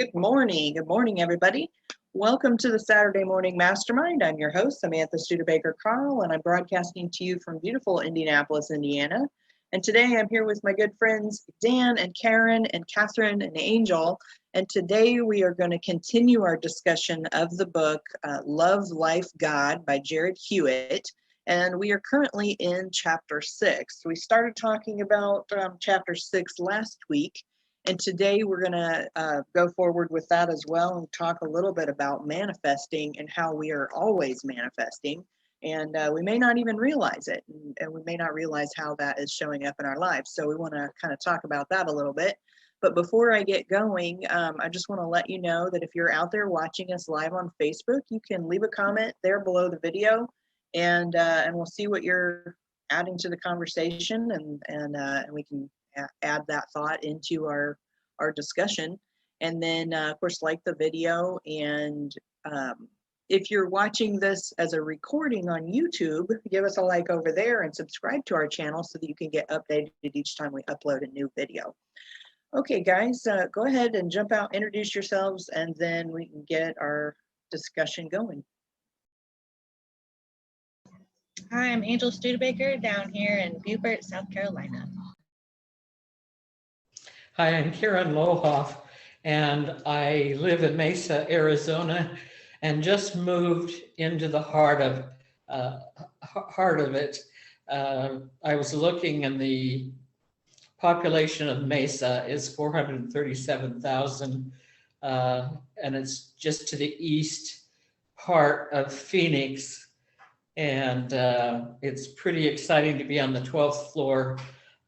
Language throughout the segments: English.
Good morning. Good morning, everybody. Welcome to the Saturday Morning Mastermind. I'm your host, Samantha Studebaker-Carl, and I'm broadcasting to you from beautiful Indianapolis, Indiana. And today I'm here with my good friends, Dan and Karen and Catherine and Angel. And today we are going to continue our discussion of the book, Love, Life, God by Jarrad Hewett. And we are currently in chapter 6. We started talking about chapter 6 last week. And today we're going to go forward with that as well and talk a little bit about manifesting and how we are always manifesting. And we may not even realize it, and we may not realize how that is showing up in our lives. So we want to kind of talk about that a little bit. But before I get going, I just want to let you know that if you're out there watching us live on Facebook, you can leave a comment there below the video, and we'll see what you're adding to the conversation, and we can add that thought into our discussion. And then of course, like the video, and if you're watching this as a recording on YouTube, give us a like over there and subscribe to our channel so that you can get updated each time we upload a new video. Okay guys, go ahead and jump out, introduce yourselves, and then we can get our discussion going. Hi, I'm Angel Studebaker down here in Beaufort, South Carolina. Hi, I'm Karen Lohoff, and I live in Mesa, Arizona, and just moved into the heart of it. I was looking, and the population of Mesa is 437,000, and it's just to the east part of Phoenix, and it's pretty exciting to be on the 12th floor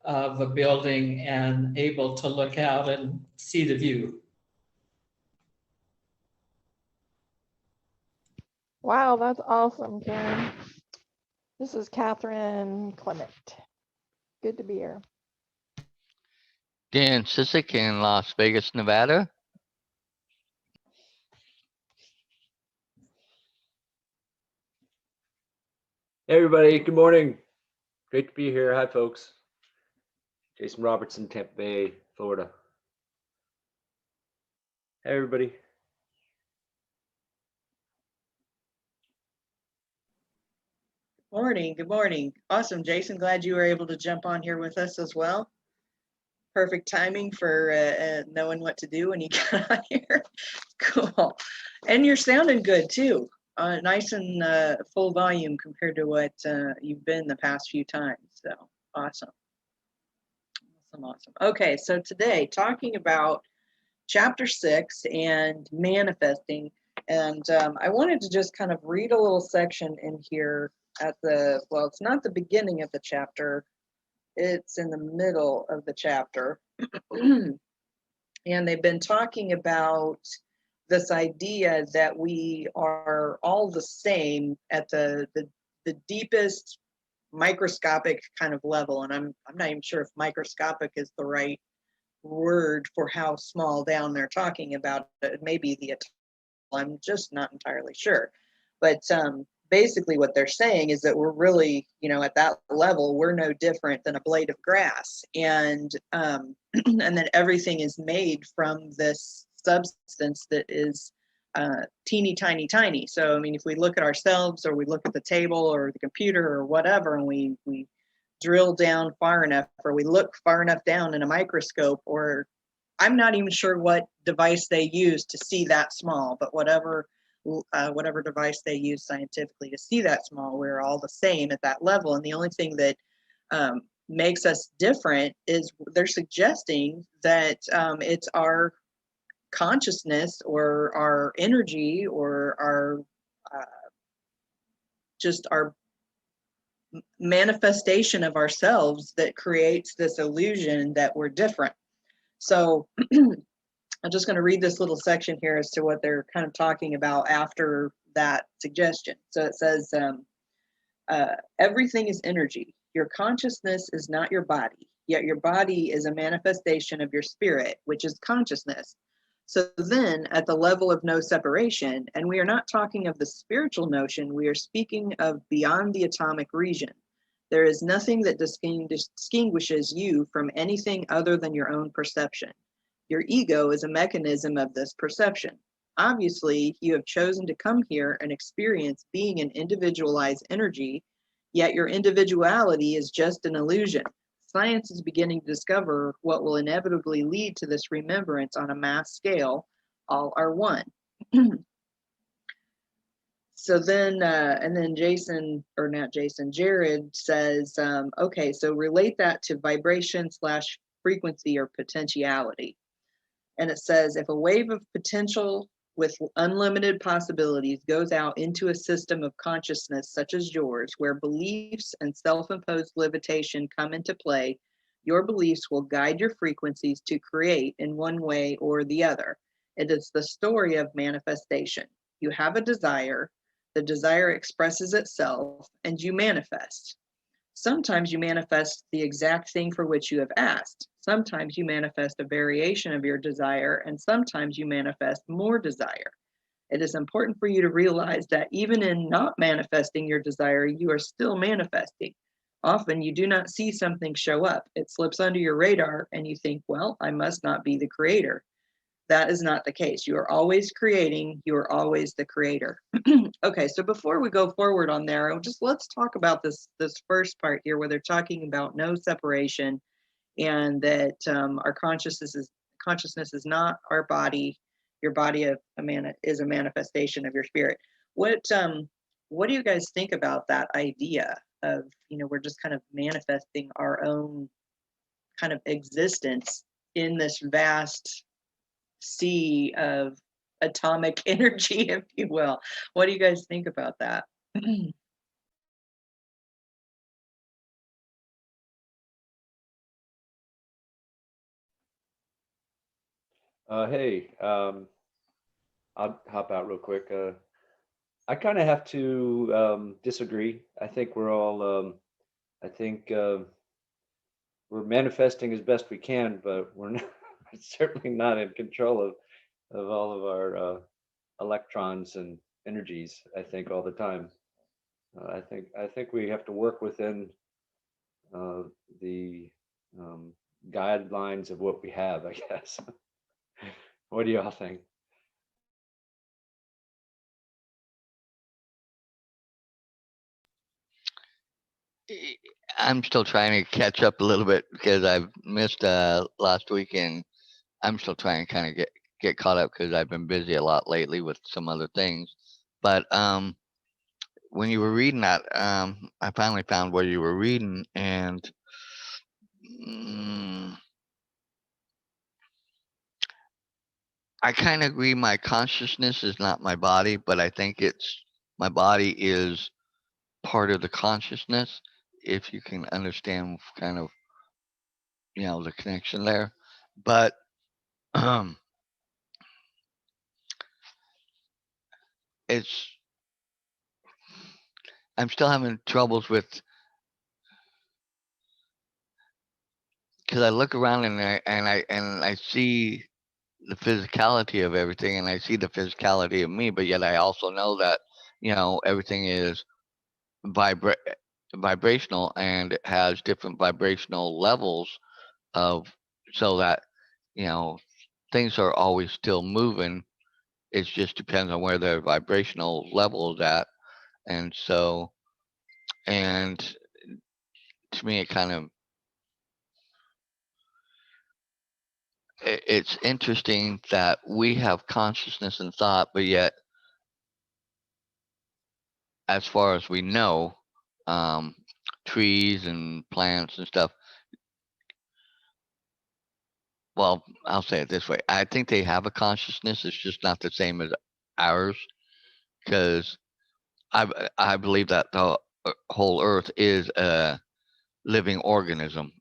of a building and able to look out and see the view. Wow, that's awesome, Karen. This is Catherine Clement. Good to be here. Dan Sisek in Las Vegas, Nevada. Hey everybody, good morning. Great to be here. Hi folks. Jason Robertson, Tampa Bay, Florida. Hey everybody. Morning. Good morning. Awesome, Jason. Glad you were able to jump on here with us as well. Perfect timing for knowing what to do when you got on here. Cool. And you're sounding good too. Nice and full volume compared to what you've been the past few times. So awesome. Awesome. Okay, so today talking about chapter 6 and manifesting. And I wanted to just kind of read a little section in here at the, well, it's not the beginning of the chapter, it's in the middle of the chapter. And they've been talking about this idea that we are all the same at the deepest microscopic kind of level. And I'm not even sure if microscopic is the right word for how small down they're talking about. It may be the atomic. I'm just not entirely sure. But basically what they're saying is that we're really, at that level, we're no different than a blade of grass. And and then everything is made from this substance that is teeny tiny tiny. So I mean, if we look at ourselves, or we look at the table or the computer or whatever, and we drill down far enough, or we look far enough down in a microscope, or I'm not even sure what device they use to see that small, but whatever device they use scientifically to see that small, we're all the same at that level. And the only thing that makes us different is they're suggesting that it's our consciousness or our energy or our just our manifestation of ourselves that creates this illusion that we're different. So I'm just going to read this little section here as to what they're kind of talking about after that suggestion. So it says, everything is energy. Your consciousness is not your body, yet your body is a manifestation of your spirit, which is consciousness. So then at the level of no separation, and we are not talking of the spiritual notion, we are speaking of beyond the atomic region. There is nothing that distinguishes you from anything other than your own perception. Your ego is a mechanism of this perception. Obviously, you have chosen to come here and experience being an individualized energy, yet your individuality is just an illusion. Science is beginning to discover what will inevitably lead to this remembrance on a mass scale. All are one. So then, and then Jason, or not Jason, Jarrad says, okay, so relate that to vibration slash frequency or potentiality. And it says, if a wave of potential with unlimited possibilities goes out into a system of consciousness such as yours, where beliefs and self-imposed limitation come into play, your beliefs will guide your frequencies to create in one way or the other. It is the story of manifestation. You have a desire, the desire expresses itself, and you manifest. Sometimes you manifest the exact thing for which you have asked. Sometimes you manifest a variation of your desire, and sometimes you manifest more desire. It is important for you to realize that even in not manifesting your desire, you are still manifesting. Often you do not see something show up. It slips under your radar, and you think, well, I must not be the creator. That is not the case. You are always creating. You are always the creator. Okay, so before we go forward on there, let's talk about this first part here, where they're talking about no separation, and that our consciousness is not our body. Your body is a manifestation of your spirit. What do you guys think about that idea of, we're just kind of manifesting our own kind of existence in this vast sea of atomic energy, if you will? What do you guys think about that? Hey, I'll hop out real quick. I kind of have to disagree. I think we're all, I think we're manifesting as best we can, but we're not, certainly not in control of all of our electrons and energies. I think all the time. I think we have to work within the guidelines of what we have, I guess. What do y'all think? I'm still trying to catch up a little bit because I've missed last week, and I'm still trying to kind of get caught up because I've been busy a lot lately with some other things. But when you were reading that, I finally found what you were reading, and mm, I kind of agree. My consciousness is not my body, but I think my body is part of the consciousness. If you can understand kind of the connection there, but um, it's I'm still having troubles with, because I look around and I see the physicality of everything, and I see the physicality of me, but yet I also know that everything is vibra- vibrational, and it has different vibrational levels of, so that you know things are always still moving. It just depends on where their vibrational level is at. And so, and to me, it kind of, it's interesting that we have consciousness and thought, but yet, as far as we know, um, trees and plants and stuff, well, I'll say it this way. I think they have a consciousness. It's just not the same as ours, because I believe that the whole earth is a living organism.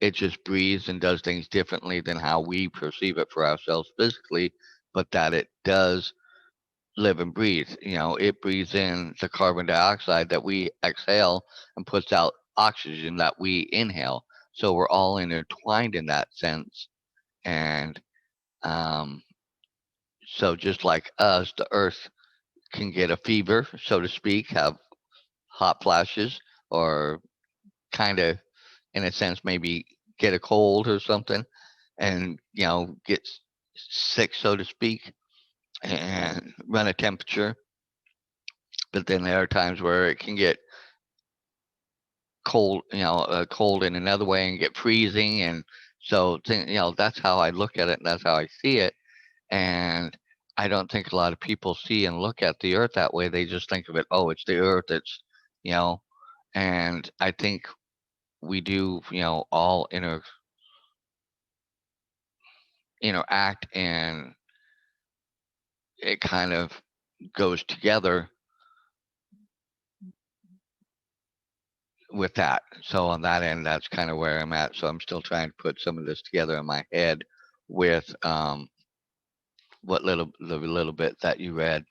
It just breathes and does things differently than how we perceive it for ourselves physically, but that it does live and breathe. It breathes in the carbon dioxide that we exhale and puts out oxygen that we inhale. So we're all intertwined in that sense. And um, so just like us, the earth can get a fever, so to speak, have hot flashes, or kind of, in a sense, maybe get a cold or something. and get sick, so to speak, and run a temperature. But then there are times where it can get cold, cold in another way and get freezing. And so, that's how I look at it, and that's how I see it. And I don't think a lot of people see and look at the earth that way. They just think of it, oh, it's the earth, it's, and I think we do, all interact, and it kind of goes together with that. So on that end, that's kind of where I'm at. So I'm still trying to put some of this together in my head with the little bit that you read.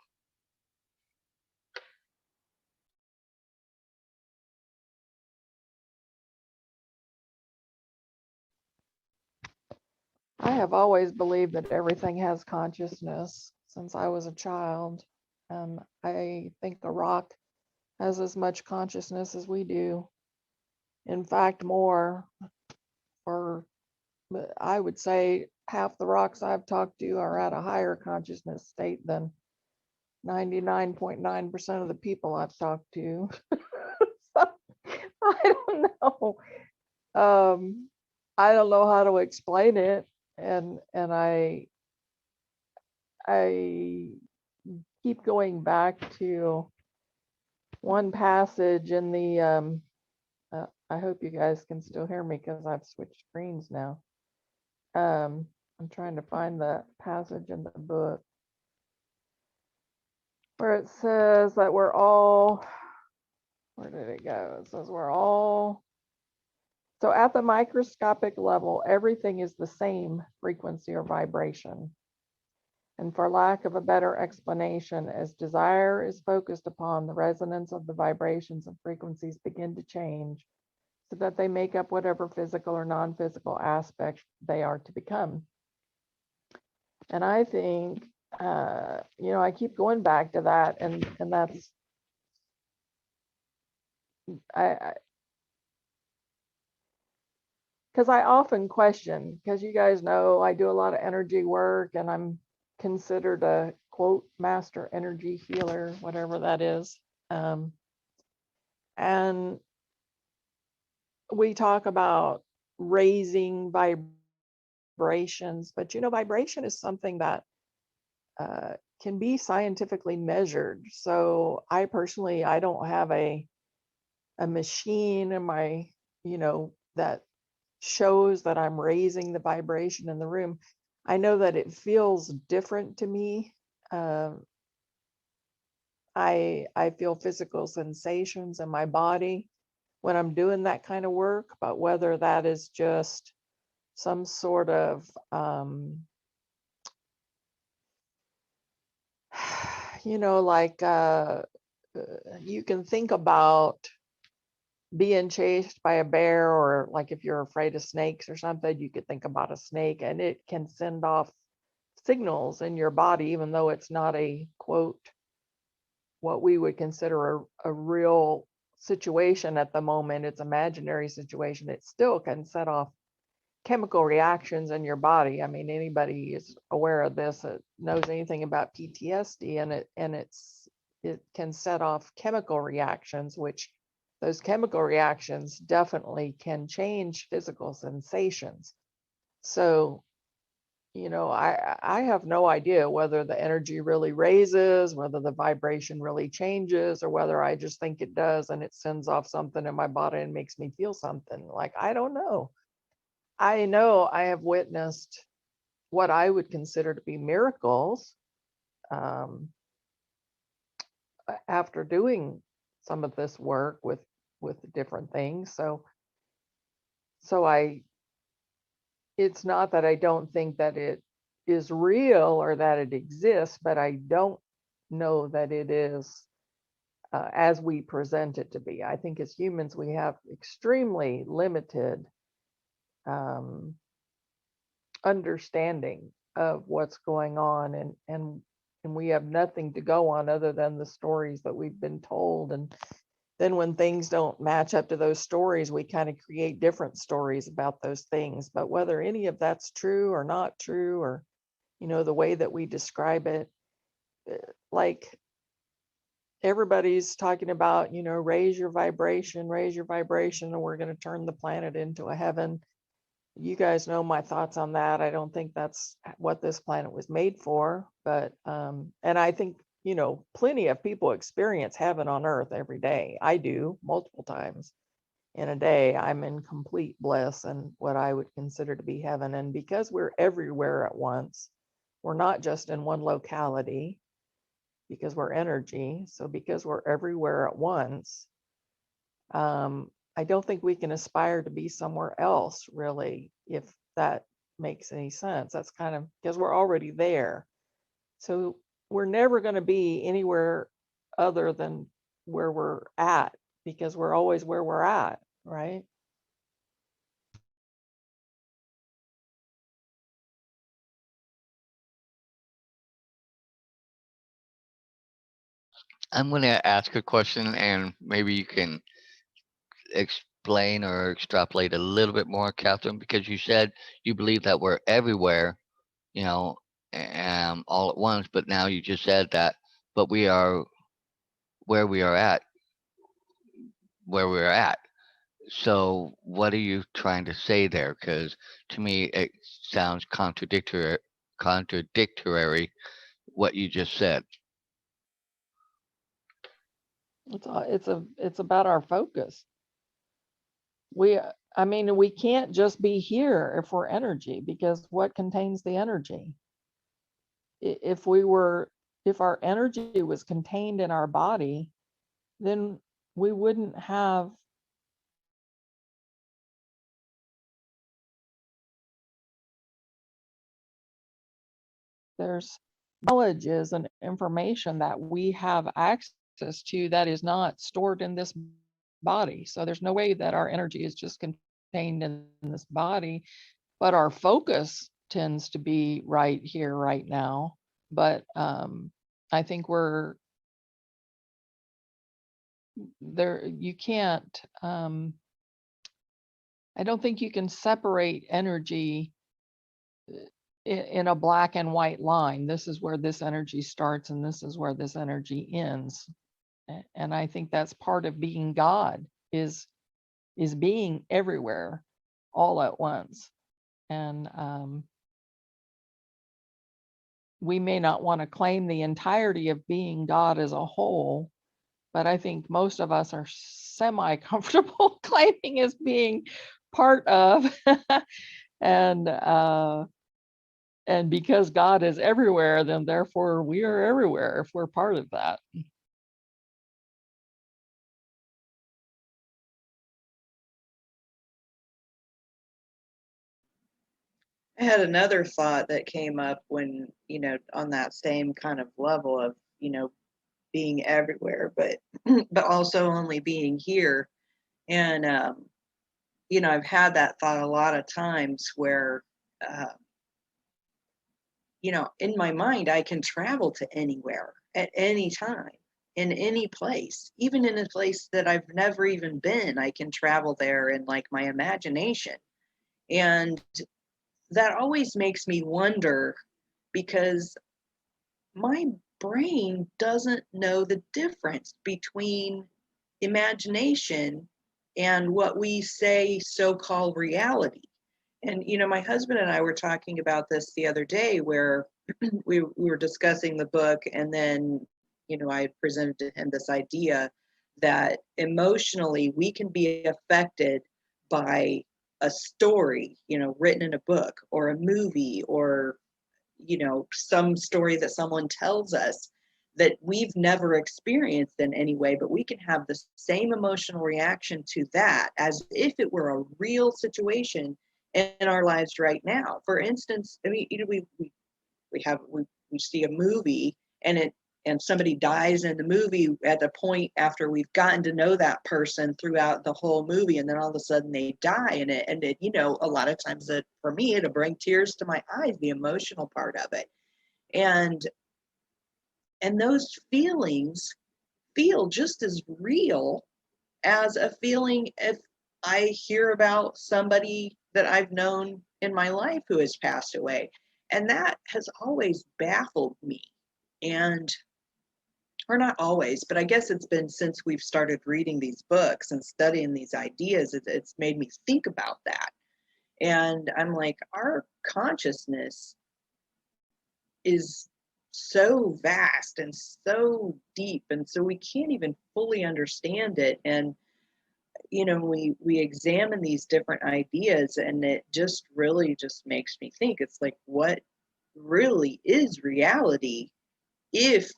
I have always believed that everything has consciousness since I was a child. I think a rock has as much consciousness as we do. In fact, more. But I would say half the rocks I've talked to are at a higher consciousness state than 99.9% of the people I've talked to. So, I don't know. I don't know how to explain it, and I keep going back to one passage in the I hope you guys can still hear me because I've switched screens now. I'm trying to find the passage in the book where it says that we're all, where did it go? It says we're all, so at the microscopic level, everything is the same frequency or vibration. And for lack of a better explanation, as desire is focused upon, the resonance of the vibrations and frequencies begin to change so that they make up whatever physical or non-physical aspect they are to become. And I think, I keep going back to that, and that's, because I often question, because you guys know I do a lot of energy work, and I'm considered a quote master energy healer, whatever that is. And we talk about raising vibrations, but vibration is something that can be scientifically measured. So I personally, I don't have a machine in my, that shows that I'm raising the vibration in the room. I know that it feels different to me. I feel physical sensations in my body when I'm doing that kind of work, but whether that is just some sort of like you can think about being chased by a bear, or like if you're afraid of snakes or something, you could think about a snake, and it can send off signals in your body, even though it's not a quote, what we would consider a real situation at the moment. It's imaginary situation. It still can set off chemical reactions in your body. I mean, anybody is aware of this that knows anything about PTSD, and it can set off chemical reactions, which those chemical reactions definitely can change physical sensations. So, I have no idea whether the energy really raises, whether the vibration really changes, or whether I just think it does and it sends off something in my body and makes me feel something. Like, I don't know. I know I have witnessed what I would consider to be miracles after doing some of this work with different things. So it's not that I don't think that it is real or that it exists, but I don't know that it is as we present it to be. I think as humans, we have extremely limited understanding of what's going on, and we have nothing to go on other than the stories that we've been told. And then when things don't match up to those stories, we kind of create different stories about those things. But whether any of that's true or not true, or, the way that we describe it, like everybody's talking about, raise your vibration, and we're going to turn the planet into a heaven. You guys know my thoughts on that. I don't think that's what this planet was made for. But, and I think, plenty of people experience heaven on earth every day. I do multiple times in a day. I'm in complete bliss and what I would consider to be heaven. And because we're everywhere at once, we're not just in one locality, because we're energy. So because we're everywhere at once, I don't think we can aspire to be somewhere else, really, if that makes any sense. That's kind of because we're already there. So we're never going to be anywhere other than where we're at, because we're always where we're at, right? I'm going to ask a question, and maybe you can explain or extrapolate a little bit more, Catherine, because you said you believe that we're everywhere, you know, all at once, but now you just said that, but we are where we are at, where we're at. So what are you trying to say there? Because to me, it sounds contradictory what you just said. It's about our focus. We can't just be here if we're energy, because what contains the energy? If our energy was contained in our body, then we wouldn't have there's knowledges and information that we have access to that is not stored in this body. So there's no way that our energy is just contained in this body, but our focus tends to be right here, right now. But I think we're there. You can't, I don't think you can separate energy in a black and white line. This is where this energy starts and this is where this energy ends. And I think that's part of being God, is being everywhere all at once. And we may not want to claim the entirety of being God as a whole, but I think most of us are semi-comfortable claiming as being part of. And because God is everywhere, then therefore we are everywhere if we're part of that. I had another thought that came up when, on that same kind of level of, being everywhere, but but also only being here. And I've had that thought a lot of times where uh, in my mind, I can travel to anywhere at any time, in any place, even in a place that I've never even been. I can travel there in like my imagination. And that always makes me wonder, because my brain doesn't know the difference between imagination and what we say so-called reality. And my husband and I were talking about this the other day, where we were discussing the book, and then I presented to him this idea that emotionally we can be affected by a story, written in a book or a movie, or some story that someone tells us that we've never experienced in any way, but we can have the same emotional reaction to that as if it were a real situation in our lives right now. For instance, I mean, we see a movie, and somebody dies in the movie at the point after we've gotten to know that person throughout the whole movie, and then all of a sudden they die, and it a lot of times for me it'll bring tears to my eyes, the emotional part of it. And those feelings feel just as real as a feeling if I hear about somebody that I've known in my life who has passed away. And that has always baffled me. And, or not always, but I guess it's been since we've started reading these books and studying these ideas, it's made me think about that. And I'm like, our consciousness is so vast and so deep, and so we can't even fully understand it. And we examine these different ideas, and it just really just makes me think, it's like, what really is reality if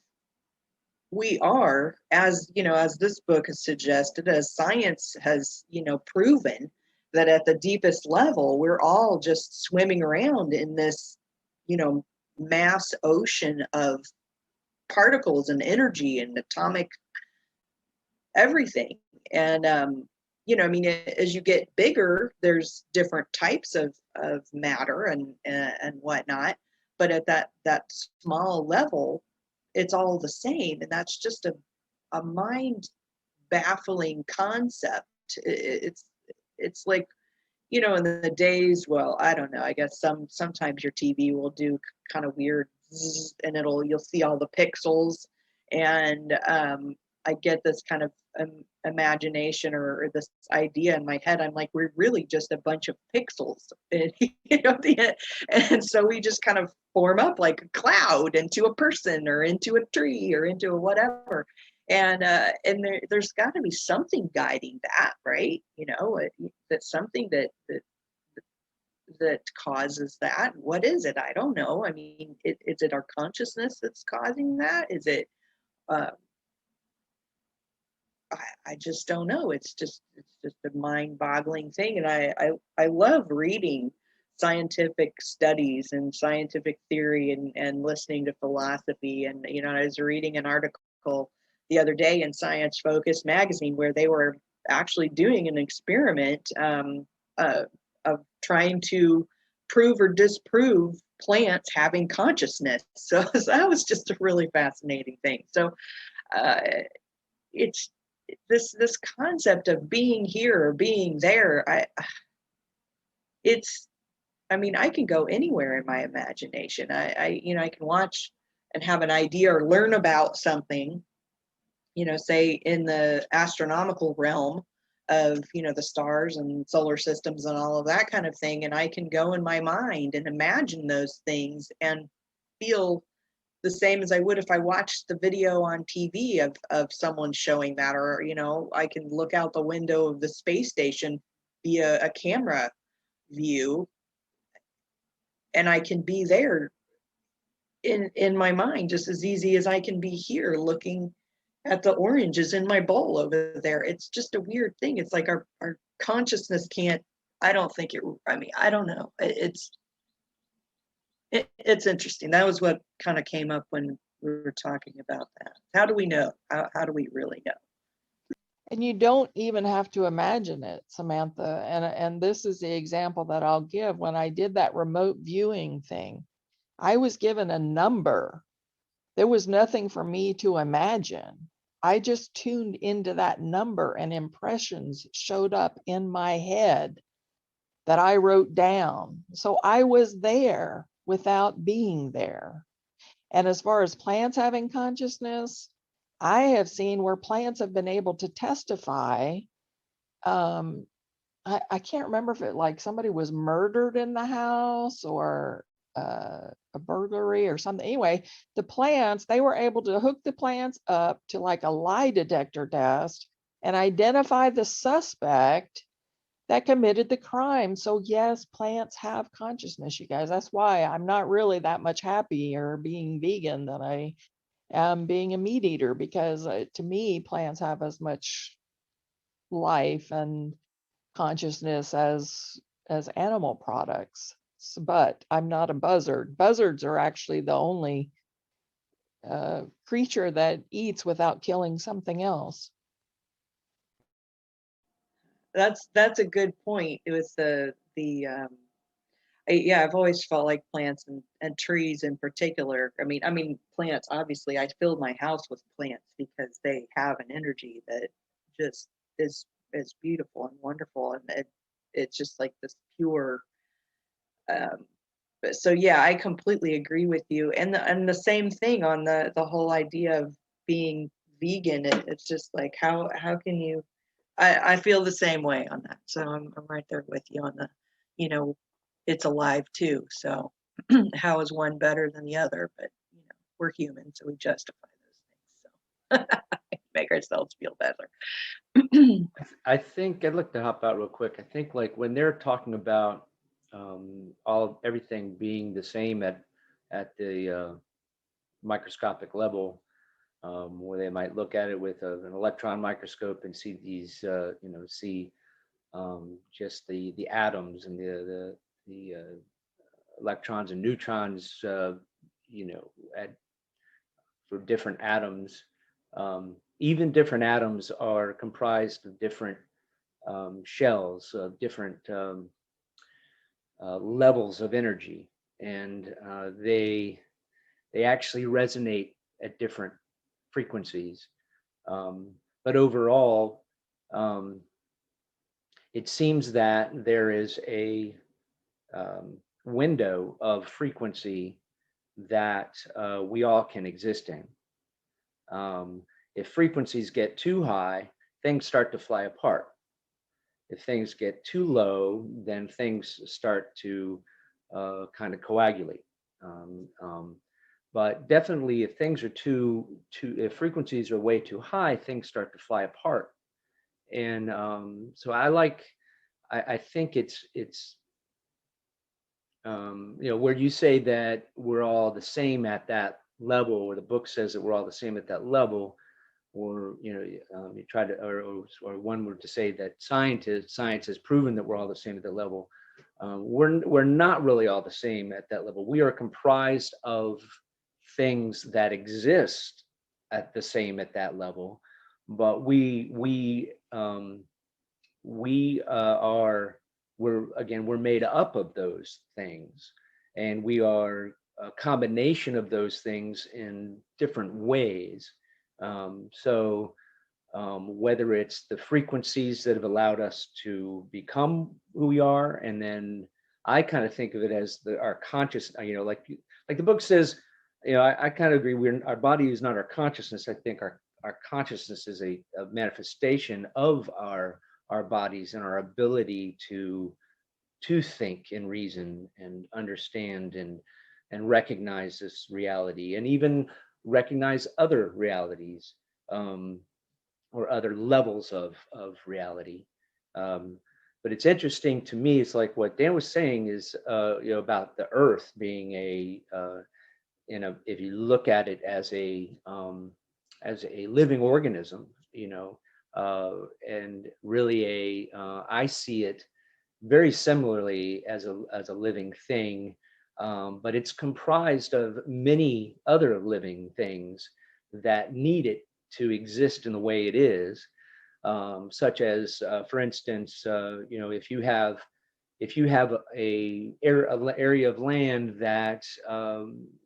we are, as this book has suggested, as science has proven, that at the deepest level we're all just swimming around in this mass ocean of particles and energy and atomic everything. And as you get bigger, there's different types of matter and whatnot, but at that small level, it's all the same. And that's just a mind baffling concept. It's like, in the days, well, I don't know, I guess sometimes your TV will do kind of weird zzz, and you'll see all the pixels. And I get this kind of imagination or this idea in my head. I'm like, we're really just a bunch of pixels. And, and so we just kind of form up like a cloud into a person or into a tree or into a whatever. And there's got to be something guiding that, right? That's something that causes that. What is it? I don't know. I mean, is it our consciousness that's causing that? Is it? I just don't know. It's just a mind-boggling thing. And I love reading scientific studies and scientific theory and listening to philosophy. And I was reading an article the other day in Science Focus magazine where they were actually doing an experiment of trying to prove or disprove plants having consciousness. So that was just a really fascinating thing. So it's this concept of being here or being there. I can go anywhere in my imagination. I can watch and have an idea or learn about something, say in the astronomical realm of, the stars and solar systems and all of that kind of thing. And I can go in my mind and imagine those things and feel the same as I would if I watched the video on TV of someone showing that, or, I can look out the window of the space station via a camera view, and I can be there in my mind just as easy as I can be here looking at the oranges in my bowl over there. It's just a weird thing. It's like our consciousness can't, I don't know. It's interesting. That was what kind of came up when we were talking about that. How do we know? How do we really know? And you don't even have to imagine it, Samantha. And this is the example that I'll give. When I did that remote viewing thing, I was given a number. There was nothing for me to imagine. I just tuned into that number, and impressions showed up in my head that I wrote down. So I was there without being there. And as far as plants having consciousness, I have seen where plants have been able to testify. I can't remember if it like somebody was murdered in the house or a burglary or something. Anyway, the plants, they were able to hook the plants up to like a lie detector test and identify the suspect that committed the crime. So yes, plants have consciousness, you guys. That's why I'm not really that much happier being vegan than I am being a meat eater, because to me, plants have as much life and consciousness as animal products. But I'm not a buzzard. Buzzards are actually the only creature that eats without killing something else. That's a good point. It was I've always felt like plants and trees in particular. I mean plants, obviously I filled my house with plants because they have an energy that just is beautiful and wonderful, and it's just like this pure. So yeah, I completely agree with you, and the same thing on the whole idea of being vegan. It's just like how can you? I feel the same way on that. So I'm right there with you on the, you know, it's alive too. So how is one better than the other? But you know, we're human, so we justify those things. So make ourselves feel better. I think I'd like to hop out real quick. I think like when they're talking about everything being the same at the microscopic level, where they might look at it with an electron microscope and see these, see just the atoms and the electrons and neutrons, at for different atoms. Even different atoms are comprised of different shells, different levels of energy, and they actually resonate at different frequencies. But overall, it seems that there is a window of frequency that we all can exist in. If frequencies get too high, things start to fly apart. If things get too low, then things start to kind of coagulate. But definitely, if things are if frequencies are way too high, things start to fly apart. And so I think it's where you say that we're all the same at that level, or the book says that we're all the same at that level, or you try to, or one were to say that science has proven that we're all the same at that level. We're not really all the same at that level. We are comprised of things that exist at the same at that level, but we're made up of those things, and we are a combination of those things in different ways. So whether it's the frequencies that have allowed us to become who we are, and then I kind of think of it as our conscious, like the book says, I kind of agree. Our body is not our consciousness. I think our consciousness is a manifestation of our bodies and our ability to think and reason and understand and recognize this reality, and even recognize other realities, or other levels of reality. But it's interesting to me. It's like what Dan was saying is, about the Earth being if you look at it as a living organism, and really I see it very similarly as a living thing, but it's comprised of many other living things that need it to exist in the way it is, such as, for instance, if you have a area of land that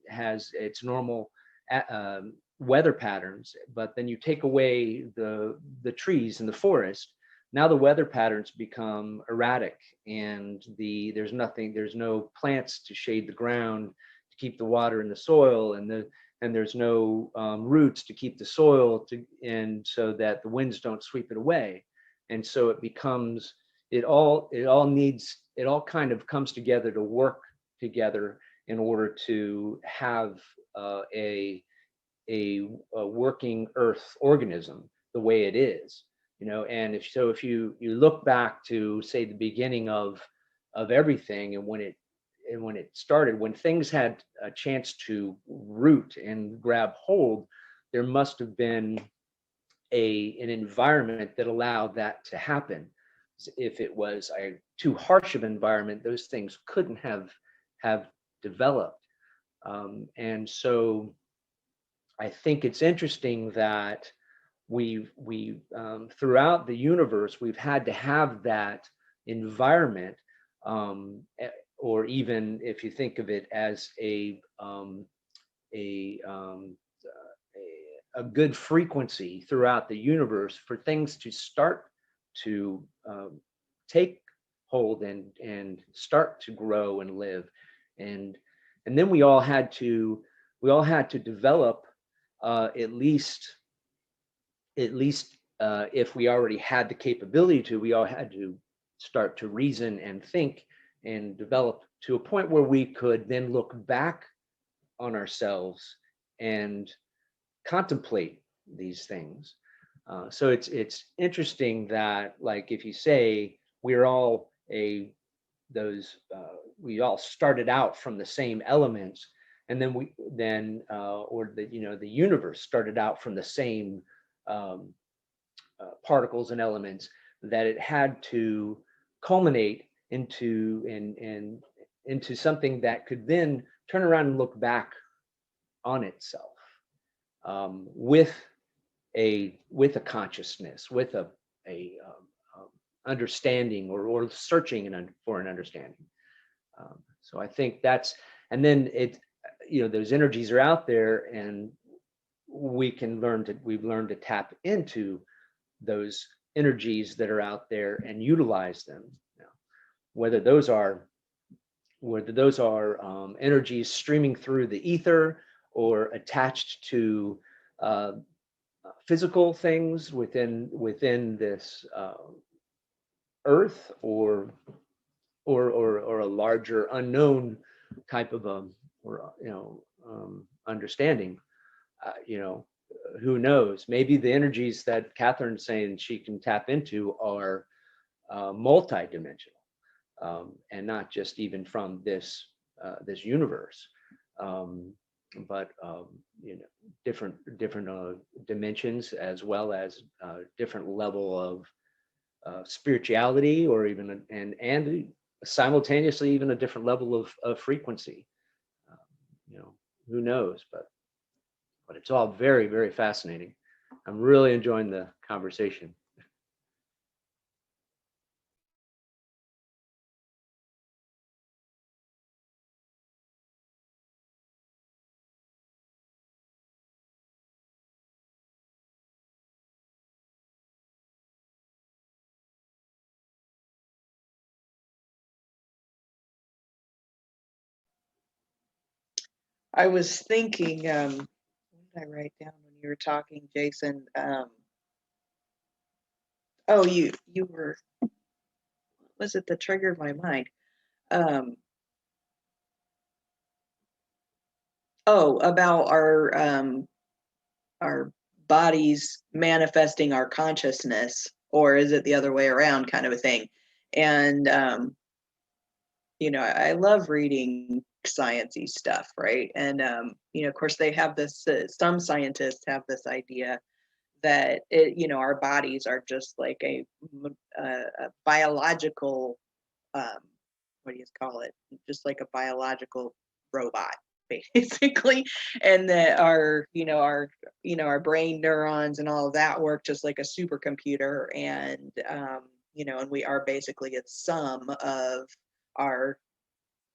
has its normal weather patterns, but then you take away the trees in the forest, now the weather patterns become erratic, and there's no plants to shade the ground to keep the water in the soil, and there's no roots to keep the soil and so that the winds don't sweep it away. And so it all kind of comes together to work together in order to have a working Earth organism the way it is. And if you look back to, say, the beginning of everything, and when it started, when things had a chance to root and grab hold, there must have been an environment that allowed that to happen. If it was a too harsh of environment, those things couldn't have developed. And so I think it's interesting that we throughout the universe, we've had to have that environment, or even if you think of it as a good frequency throughout the universe for things to start to take hold and start to grow and live. And then we all had to develop at least if we already had the capability to, we all had to start to reason and think and develop to a point where we could then look back on ourselves and contemplate these things. So it's interesting that, like, if you say we're all we all started out from the same elements, and then or the universe started out from the same particles and elements, that it had to culminate into something that could then turn around and look back on itself, with a consciousness, with a understanding, or searching for an understanding. So I think that's, and then those energies are out there, and we've learned to tap into those energies that are out there and utilize them. Whether those are energies streaming through the ether, or attached to physical things within this earth, or a larger unknown type of understanding. Who knows? Maybe the energies that Catherine's saying she can tap into are multi-dimensional, and not just even from this universe, but different dimensions, as well as different level of spirituality, or even and simultaneously even a different level of frequency. Who knows? But it's all very, very fascinating. I'm really enjoying the conversation. I was thinking, what did I write down when you were talking, Jason? Oh, you were, what was it that triggered my mind? About our bodies manifesting our consciousness, or is it the other way around, kind of a thing? And I love reading sciencey stuff, right? And of course, they have this. Some scientists have this idea that our bodies are just like a biological, what do you call it? Just like a biological robot, basically, and that our brain neurons and all of that work just like a supercomputer, and and we are basically a sum of our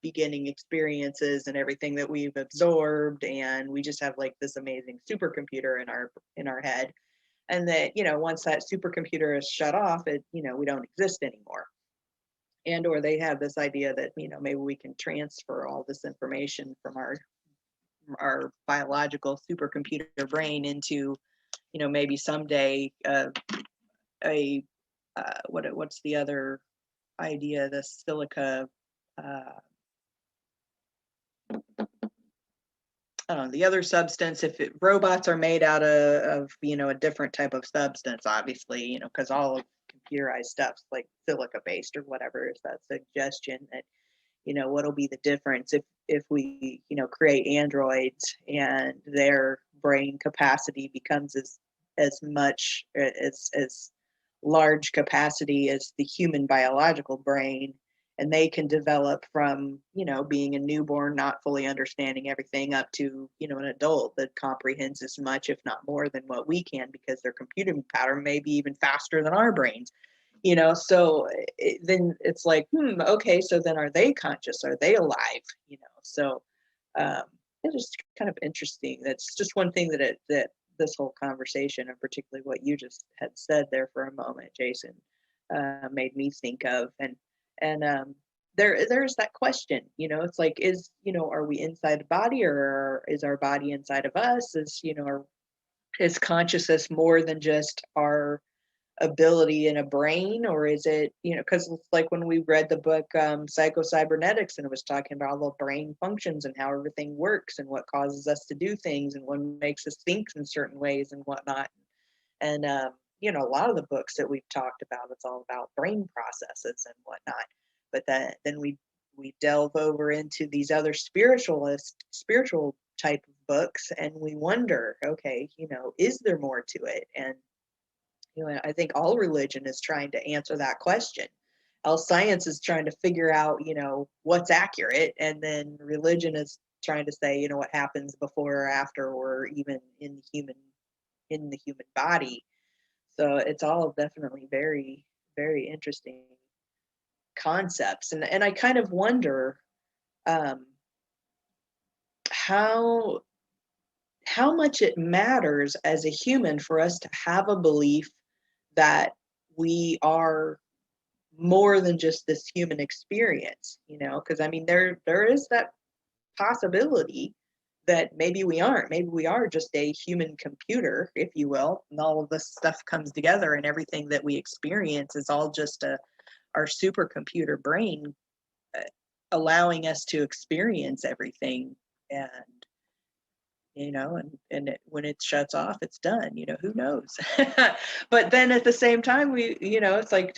beginning experiences and everything that we've absorbed, and we just have like this amazing supercomputer in our head, and that once that supercomputer is shut off, we don't exist anymore. And or they have this idea that maybe we can transfer all this information from our biological supercomputer brain into maybe someday what's the other idea, the silica, I don't know, the other substance, if robots are made out of a different type of substance, obviously, because all of computerized stuff's like silica based or whatever, is that suggestion that what'll be the difference if we create androids and their brain capacity becomes as much as large capacity as the human biological brain, and they can develop from being a newborn, not fully understanding everything, up to an adult that comprehends as much, if not more, than what we can, because their computing pattern may be even faster than our brains. So then it's like, okay, so then are they conscious? Are they alive? So it's just kind of interesting. That's just one thing that this whole conversation, and particularly what you just had said there for a moment, Jason, made me think of. And there's that question, it's like, are we inside the body, or is our body inside of us? Is consciousness more than just our ability in a brain, or is it, because it's like when we read the book Psycho-Cybernetics, and it was talking about all the brain functions and how everything works and what causes us to do things and what makes us think in certain ways and whatnot. And a lot of the books that we've talked about, it's all about brain processes and whatnot. But then we delve over into these other spiritual type of books, and we wonder, okay, is there more to it? And I think all religion is trying to answer that question. All science is trying to figure out, what's accurate, and then religion is trying to say, what happens before or after, or even in the human body. So it's all definitely very, very interesting concepts, and I kind of wonder how much it matters as a human for us to have a belief that we are more than just this human experience, because I mean, there is that possibility that maybe we aren't. Maybe we are just a human computer, if you will, and all of this stuff comes together, and everything that we experience is all just our supercomputer brain allowing us to experience everything. And when it shuts off, it's done. Who knows? But then at the same time, it's like,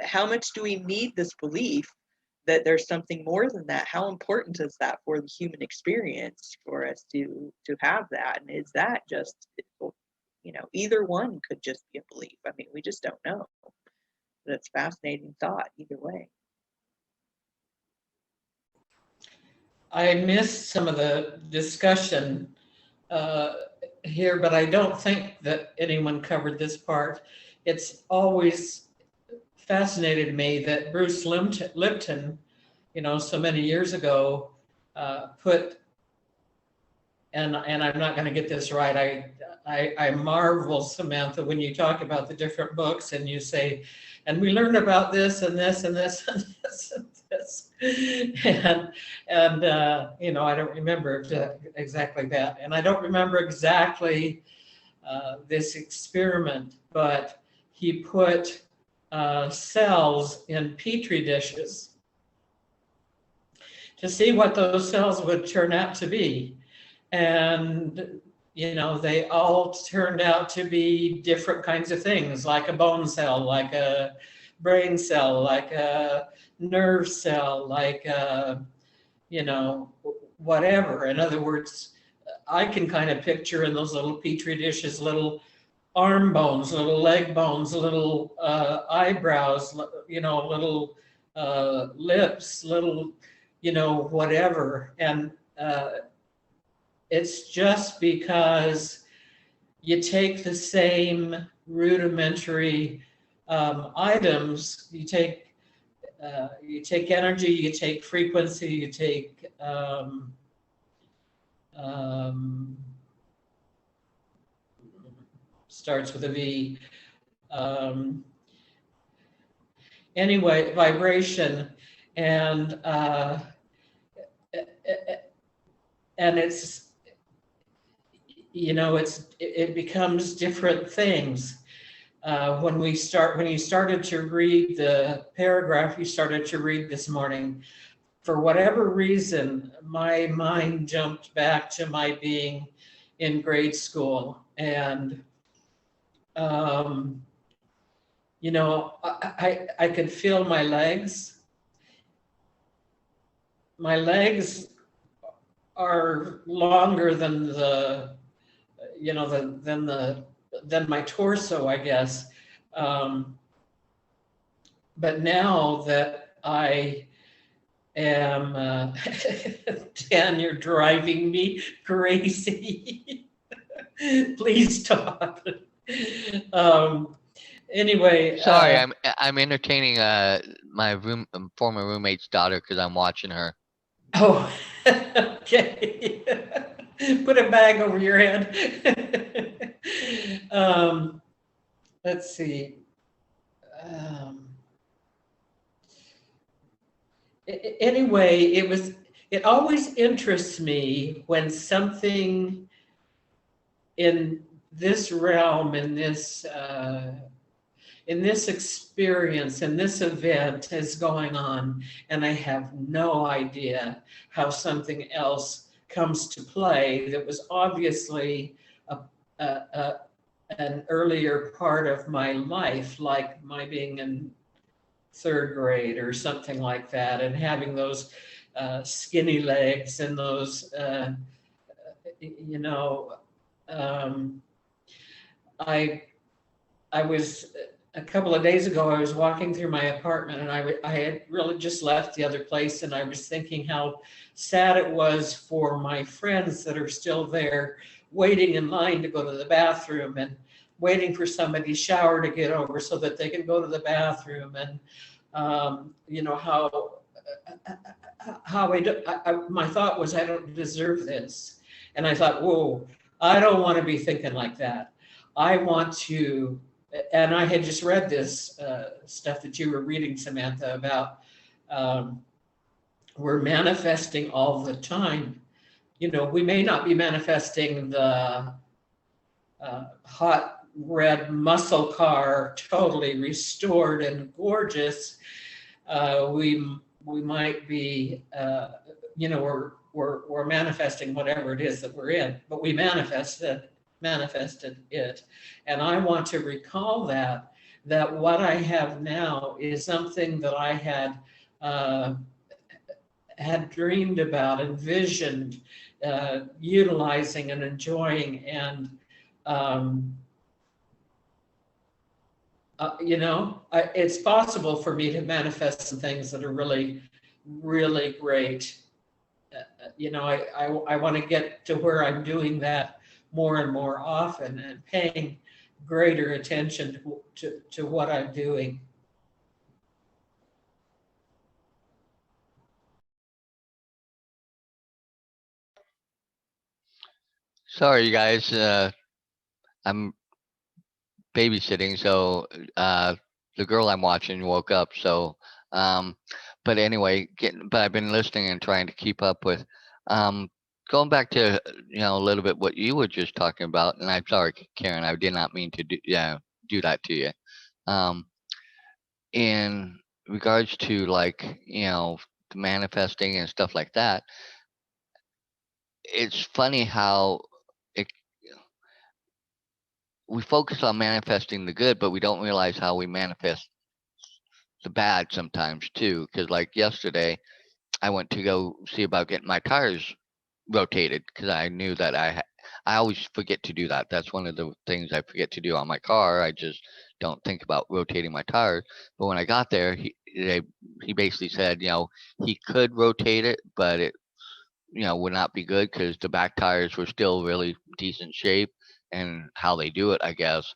how much do we need this belief that there's something more than that? How important is that for the human experience, for us to have that? And is that just, either one could just be a belief? I mean, we just don't know. But it's fascinating thought either way. I missed some of the discussion here, but I don't think that anyone covered this part. It's always fascinated me that Bruce Lipton, so many years ago, put, and I'm not going to get this right. I marvel, Samantha, when you talk about the different books and you say, and we learned about this and this and this and this and this, and I don't remember exactly that, and I don't remember exactly this experiment, but he put cells in petri dishes to see what those cells would turn out to be. And, they all turned out to be different kinds of things, like a bone cell, like a brain cell, like a nerve cell, like whatever. In other words, I can kind of picture in those little petri dishes, little arm bones, little leg bones, little eyebrows, little lips, little, whatever. And it's just because you take the same rudimentary items, you take energy, you take frequency, you take starts with a V. Anyway, vibration, and it's, it becomes different things. When you started to read the paragraph you started to read this morning, for whatever reason, my mind jumped back to my being in grade school. And, I could feel my legs. My legs are longer than than my torso, I guess. But now that I am, Dan, you're driving me crazy. Please stop. Anyway. Sorry, I'm entertaining my former roommate's daughter because I'm watching her. Oh, okay. Put a bag over your head. Let's see. um, anyway, it always interests me when something in this realm, in this experience, in this event is going on, and I have no idea how something else comes to play that was obviously a, a, an earlier part of my life, like my being in third grade or something like that, and having those skinny legs and those, you know, um, I I was a couple of days ago, I was walking through my apartment and I had really just left the other place, and I was thinking how sad it was for my friends that are still there waiting in line to go to the bathroom and waiting for somebody's shower to get over so that they can go to the bathroom. And, you know, how my thought was, I don't deserve this. And I thought, whoa, I don't want to be thinking like that. I want to, and I had just read this stuff that you were reading, Samantha, about we're manifesting all the time. You know, we may not be manifesting the hot red muscle car totally restored and gorgeous. We might be, you know, we're manifesting whatever it is that we're in, but we manifested it. And I want to recall that what I have now is something that I had dreamed about, envisioned, utilizing and enjoying. And, you know, it's possible for me to manifest some things that are really, really great. You know, I want to get to where I'm doing that more and more often and paying greater attention to what I'm doing. Sorry, you guys. I'm babysitting, so the girl I'm watching woke up. So, but anyway, but I've been listening and trying to keep up with. Going back to a little bit what you were just talking about, and I'm sorry, Karen, I did not mean to do that to you. In regards to like the manifesting and stuff like that, it's funny how it we focus on manifesting the good, but we don't realize how we manifest the bad sometimes too. Because like yesterday, I went to go see about getting my tires rotated because I knew that I always forget to do that. That's one of the things I forget to do on my car. I just don't think about rotating my tires. But when I got there, he basically said, he could rotate it, but it would not be good because the back tires were still really decent shape, and how they do it, I guess,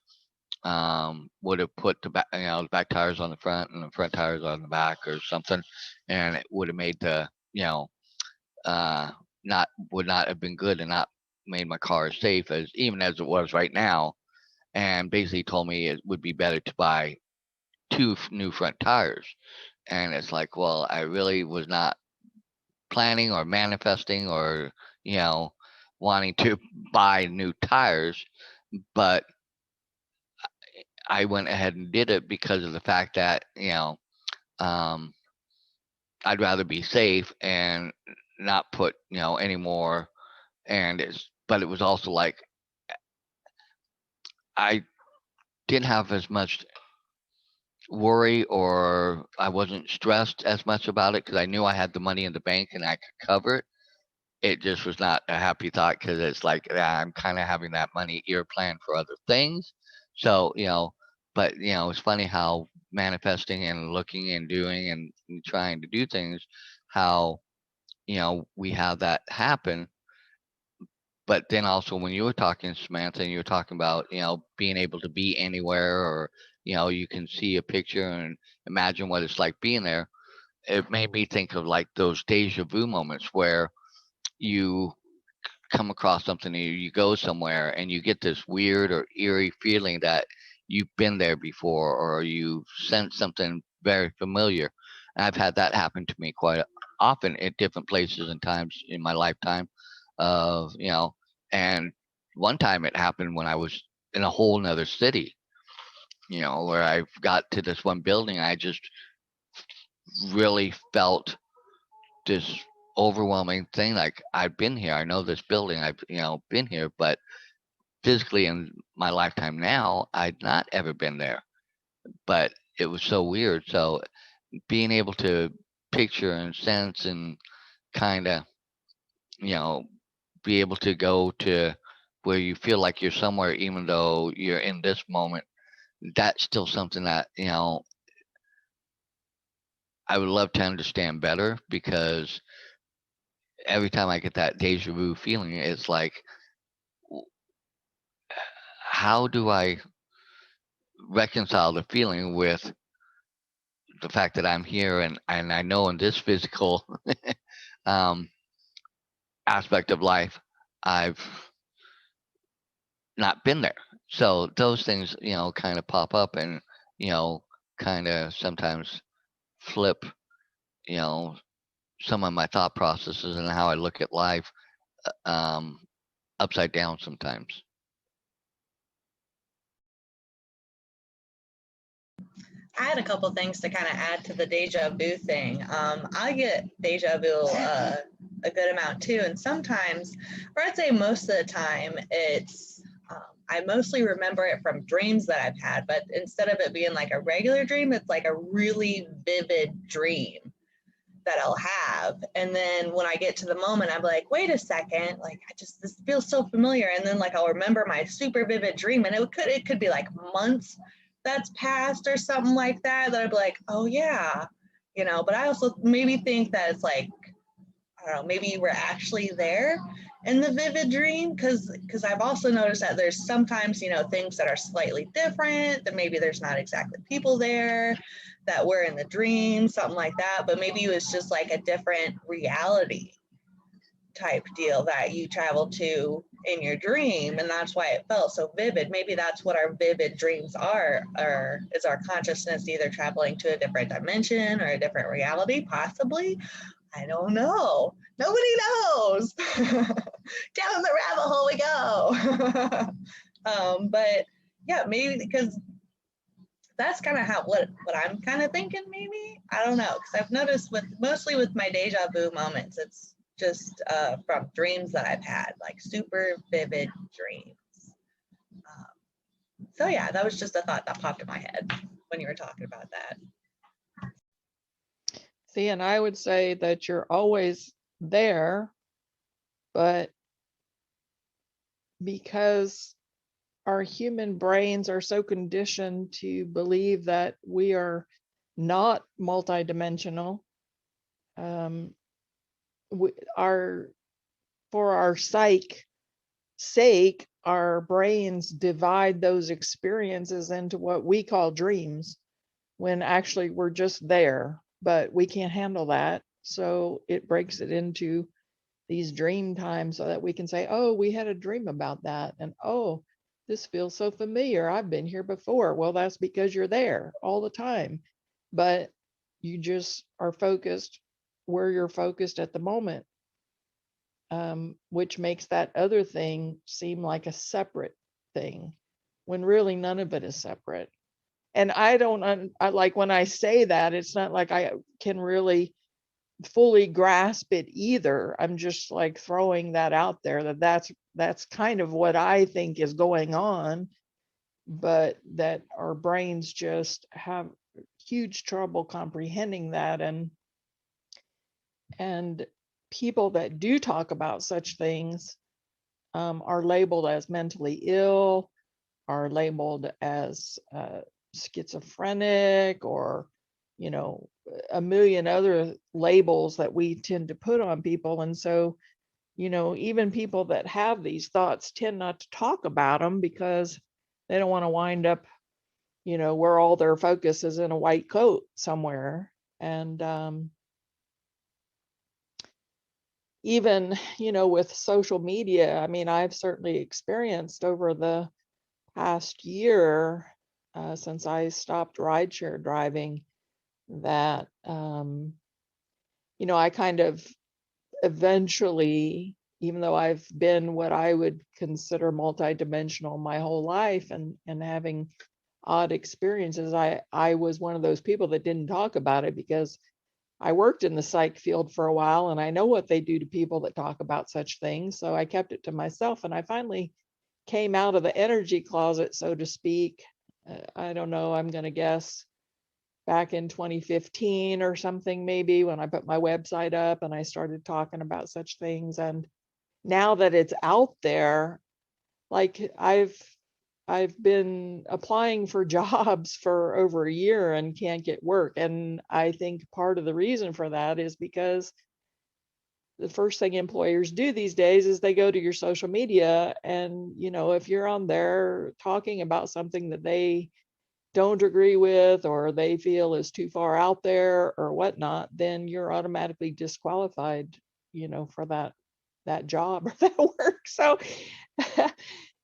would have put the back tires on the front and the front tires on the back or something, and it would have made the uh, not would not have been good and not made my car as safe as even as it was right now. And basically told me it would be better to buy two new front tires. And it's like, well, I really was not planning or manifesting or you know wanting to buy new tires, but I went ahead and did it because of the fact that um, I'd rather be safe and not put any more. And but it was also like I didn't have as much worry, or I wasn't stressed as much about it because I knew I had the money in the bank and I could cover it. It just was not a happy thought because it's like I'm kind of having that money ear plan for other things. So but it's funny how manifesting and looking and doing and trying to do things, how we have that happen. But then also when you were talking, Samantha, and you were talking about being able to be anywhere, or you can see a picture and imagine what it's like being there. It made me think of like those deja vu moments where you come across something, you go somewhere and you get this weird or eerie feeling that you've been there before, or you sense something very familiar. And I've had that happen to me quite often at different places and times in my lifetime. Of and one time it happened when I was in a whole nother city. Where I got to this one building, I just really felt this overwhelming thing. Like, I've been here, I know this building, I've been here, but physically in my lifetime now, I'd not ever been there. But it was so weird. So being able to picture and sense and kind of be able to go to where you feel like you're somewhere, even though you're in this moment, that's still something that I would love to understand better, because every time I get that deja vu feeling, it's like, how do I reconcile the feeling with the fact that I'm here, and I know in this physical um, aspect of life, I've not been there. So those things, kind of pop up, and kind of sometimes flip, you know, some of my thought processes and how I look at life um, upside down sometimes. I had a couple things to kind of add to the deja vu thing. I get deja vu a good amount too, and sometimes, or I'd say most of the time, it's I mostly remember it from dreams that I've had, but instead of it being like a regular dream, it's like a really vivid dream that I'll have. And then when I get to the moment, I'm like, wait a second, like this feels so familiar. And then like I'll remember my super vivid dream, and it could be like months that's passed or something like that I'd be like, oh yeah, but I also maybe think that it's like, I don't know, maybe you were actually there in the vivid dream, because I've also noticed that there's sometimes things that are slightly different, that maybe there's not exactly people there that were in the dream, something like that, but maybe it was just like a different reality type deal that you traveled to in your dream, and that's why it felt so vivid. Maybe that's what our vivid dreams are, or is our consciousness either traveling to a different dimension or a different reality, possibly. I don't know. Nobody knows. Down the rabbit hole we go. But yeah, maybe because that's kind of what I'm kind of thinking. Maybe, I don't know, because I've noticed mostly with my deja vu moments, it's just from dreams that I've had, like super vivid dreams. So yeah, that was just a thought that popped in my head when you were talking about that. See, and I would say that you're always there, but because our human brains are so conditioned to believe that we are not multidimensional, for our sake, our brains divide those experiences into what we call dreams, when actually we're just there, but we can't handle that. So it breaks it into these dream times so that we can say, oh, we had a dream about that. And oh, this feels so familiar. I've been here before. Well, that's because you're there all the time, but you just are focused where you're focused at the moment, which makes that other thing seem like a separate thing, when really none of it is separate. And I don't, I like when I say that, it's not like I can really fully grasp it either. I'm just like throwing that out there, that's kind of what I think is going on, but that our brains just have huge trouble comprehending that. And people that do talk about such things are labeled as mentally ill, are labeled as schizophrenic, or a million other labels that we tend to put on people. And so even people that have these thoughts tend not to talk about them, because they don't want to wind up where all their focus is in a white coat somewhere. And even with social media, I mean, I've certainly experienced over the past year since I stopped rideshare driving that, I kind of eventually, even though I've been what I would consider multidimensional my whole life and having odd experiences, I was one of those people that didn't talk about it because I worked in the psych field for a while and I know what they do to people that talk about such things. So I kept it to myself, and I finally came out of the energy closet, so to speak. I don't know, I'm going to guess back in 2015 or something, maybe, when I put my website up and I started talking about such things. And now that it's out there, like I've been applying for jobs for over a year and can't get work. And I think part of the reason for that is because the first thing employers do these days is they go to your social media, and if you're on there talking about something that they don't agree with or they feel is too far out there or whatnot, then you're automatically disqualified, for that job or that work. So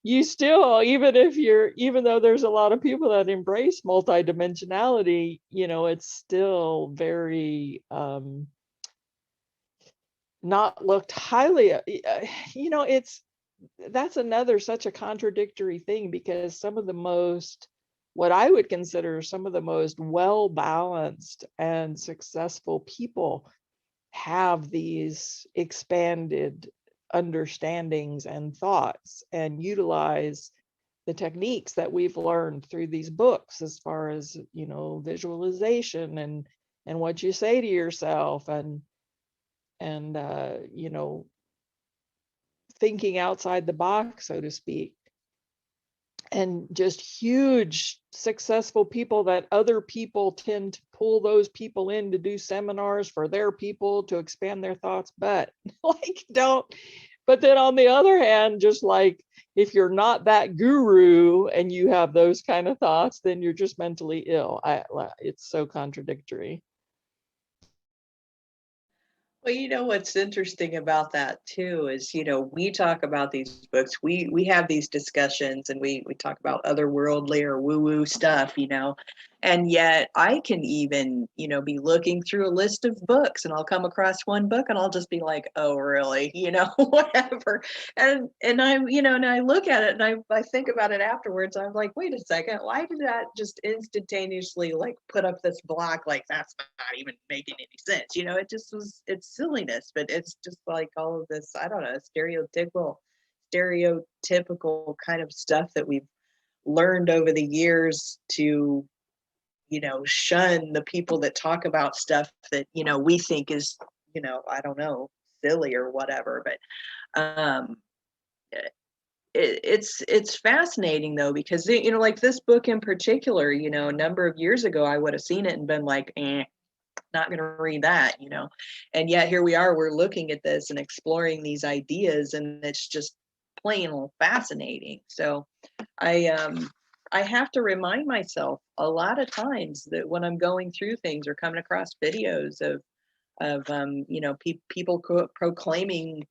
you still, even though there's a lot of people that embrace multidimensionality, it's still very not looked highly, that's another such a contradictory thing, because some of the most, what I would consider some of the most well-balanced and successful people have these expanded understandings and thoughts and utilize the techniques that we've learned through these books, as far as visualization and what you say to yourself, and thinking outside the box, so to speak. And just huge successful people that other people tend to pull those people in to do seminars for their people to expand their thoughts, but don't. But then on the other hand, just like, if you're not that guru and you have those kind of thoughts, then you're just mentally ill. It's so contradictory. Well, what's interesting about that too is, we talk about these books, we have these discussions, and we talk about otherworldly or woo-woo stuff, and yet I can even, be looking through a list of books and I'll come across one book and I'll just be like, oh, really, whatever. And I look at it and I think about it afterwards. I'm like, wait a second, why did that just instantaneously put up this block? That's not even making any sense. It's silliness, but it's just like all of this, I don't know, stereotypical kind of stuff that we've learned over the years to shun the people that talk about stuff that we think is I don't know, silly or whatever. But it's fascinating though, because like this book in particular, a number of years ago I would have seen it and been like, not going to read that, and yet here we are, we're looking at this and exploring these ideas, and it's just plain old fascinating. So I have to remind myself a lot of times that when I'm going through things or coming across videos of people proclaiming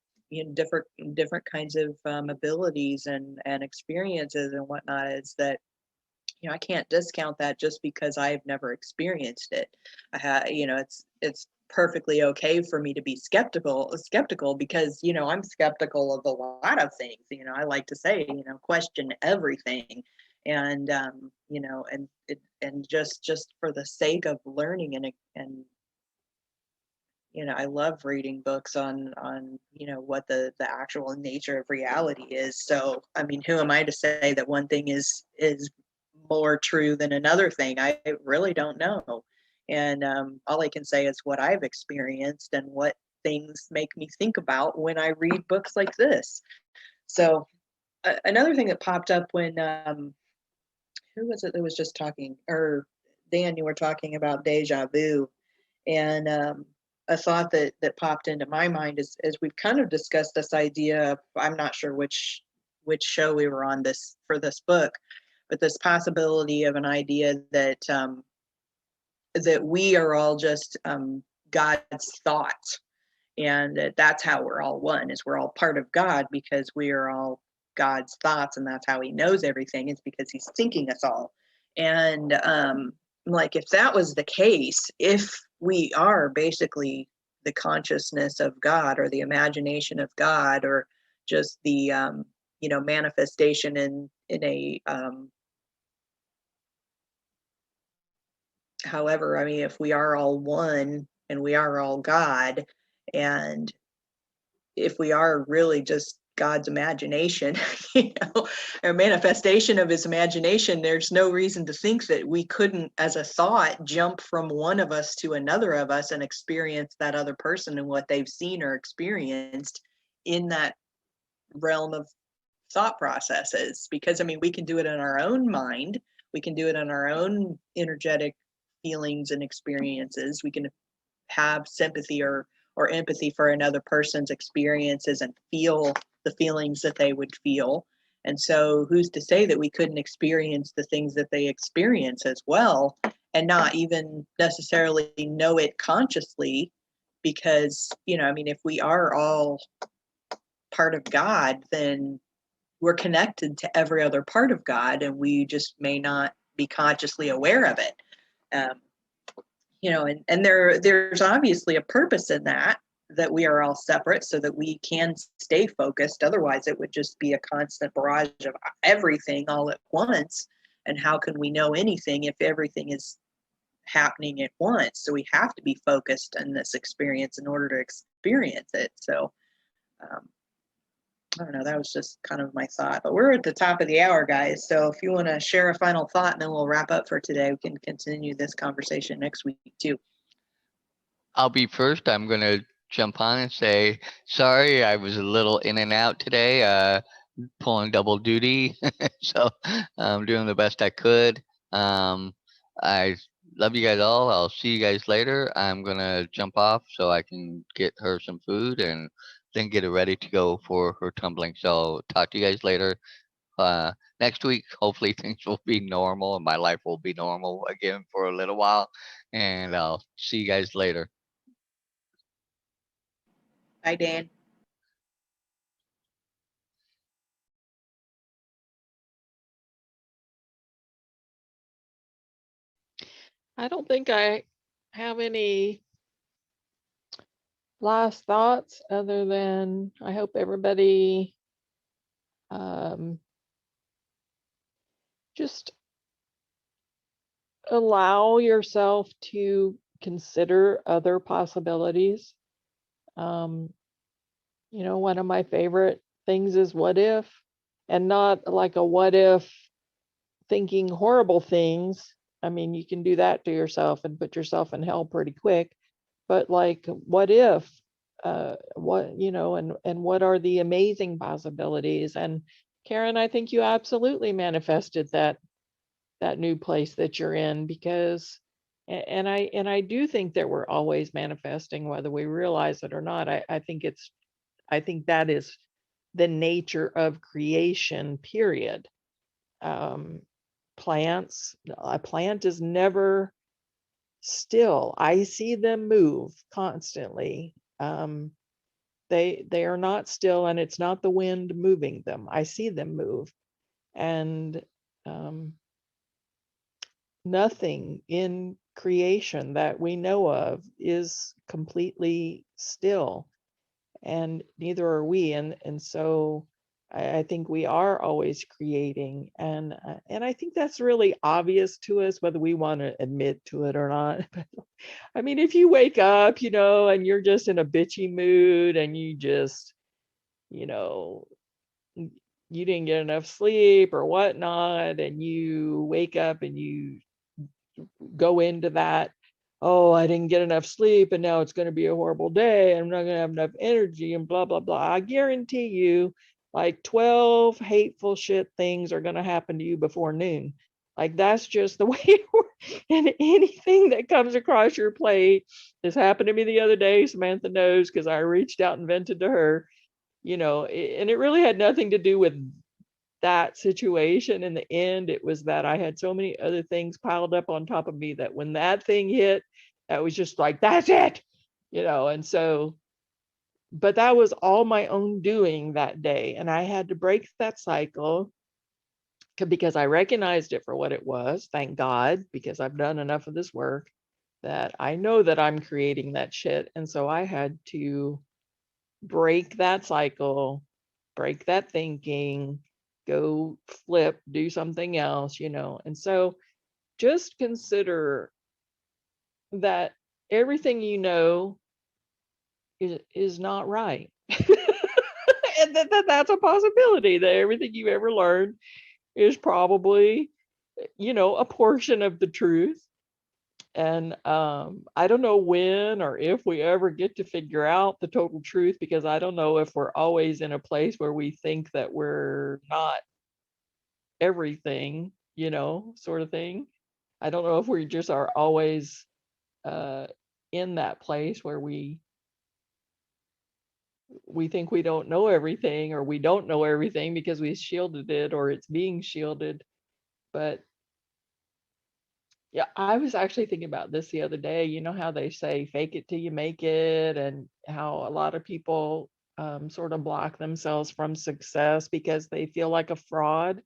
different kinds of abilities and experiences and whatnot, is that I can't discount that just because I've never experienced it. It's perfectly okay for me to be skeptical because I'm skeptical of a lot of things. I like to say, question everything, and and just for the sake of learning, and I love reading books on what the actual nature of reality is. So I mean, who am I to say that one thing is more true than another thing? I really don't know. And all I can say is what I've experienced and what things make me think about when I read books like this. So another thing that popped up when who was it that was just talking, or Dan, you were talking about Deja Vu, and a thought that popped into my mind is, as we've kind of discussed this idea, I'm not sure which show we were on this for this book, but this possibility of an idea that that we are all just God's thoughts, and that's how we're all one, is we're all part of God because we are all God's thoughts, and that's how he knows everything, is because he's thinking us all. And like, if that was the case, if we are basically the consciousness of God, or the imagination of God, or just the manifestation in a however, I mean, if we are all one and we are all God, and if we are really just God's imagination, a manifestation of his imagination, there's no reason to think that we couldn't, as a thought, jump from one of us to another of us and experience that other person and what they've seen or experienced in that realm of thought processes. Because, I mean, we can do it in our own mind. We can do it in our own energetic feelings and experiences. We can have sympathy or empathy for another person's experiences and feel the feelings that they would feel. And so who's to say that we couldn't experience the things that they experience as well, and not even necessarily know it consciously? Because, I mean, if we are all part of God, then we're connected to every other part of God, and we just may not be consciously aware of it. And there's obviously a purpose in that we are all separate, so that we can stay focused. Otherwise, it would just be a constant barrage of everything all at once. And how can we know anything if everything is happening at once? So we have to be focused in this experience in order to experience it. So I don't know, that was just kind of my thought. But we're at the top of the hour, guys. So if you want to share a final thought, and then we'll wrap up for today. We can continue this conversation next week too. I'll be first. I'm going to jump on and say, sorry, I was a little in and out today, pulling double duty. So I'm doing the best I could. I love you guys all. I'll see you guys later. I'm going to jump off so I can get her some food and then get her ready to go for her tumbling. So talk to you guys later. Next week, hopefully things will be normal and my life will be normal again for a little while. And I'll see you guys later. Bye, Dan. I don't think I have any last thoughts other than I hope everybody just allow yourself to consider other possibilities. One of my favorite things is what if, and not like a what if thinking horrible things. I mean, you can do that to yourself and put yourself in hell pretty quick. But like, what if, and what are the amazing possibilities? And Karen, I think you absolutely manifested that new place that you're in, because, and I do think that we're always manifesting, whether we realize it or not. I think that is the nature of creation, period. Plants, a plant is never still. I see them move constantly. They are not still, and it's not the wind moving them. I see them move. And nothing in creation that we know of is completely still, and neither are we. And so I think we are always creating, and I think that's really obvious to us, whether we want to admit to it or not. I mean, if you wake up, and you're just in a bitchy mood, and you just, you didn't get enough sleep or whatnot, and you wake up and you go into that, oh, I didn't get enough sleep and now it's going to be a horrible day, I'm not going to have enough energy and blah, blah, blah. I guarantee you, like 12 hateful shit things are going to happen to you before noon. Like, that's just the way it works. And anything that comes across your plate, this happened to me the other day, Samantha knows, because I reached out and vented to her, and it really had nothing to do with that situation. In the end, it was that I had so many other things piled up on top of me that when that thing hit, that was just like, that's it, and so, but that was all my own doing that day. And I had to break that cycle because I recognized it for what it was, thank God, because I've done enough of this work that I know that I'm creating that shit. And so I had to break that cycle, break that thinking, go flip, do something else, you know. And so just consider that everything you know is not right. And that's a possibility, that everything you ever learned is probably, you know, a portion of the truth. And I don't know when or if we ever get to figure out the total truth, because I don't know if we're always in a place where we think that we're not everything, you know, sort of thing. I don't know if we just are always uh, in that place where we think we don't know everything, or we don't know everything because we shielded it, or it's being shielded. But yeah, I was actually thinking about this the other day. You know how they say fake it till you make it, and how a lot of people sort of block themselves from success because they feel like a fraud.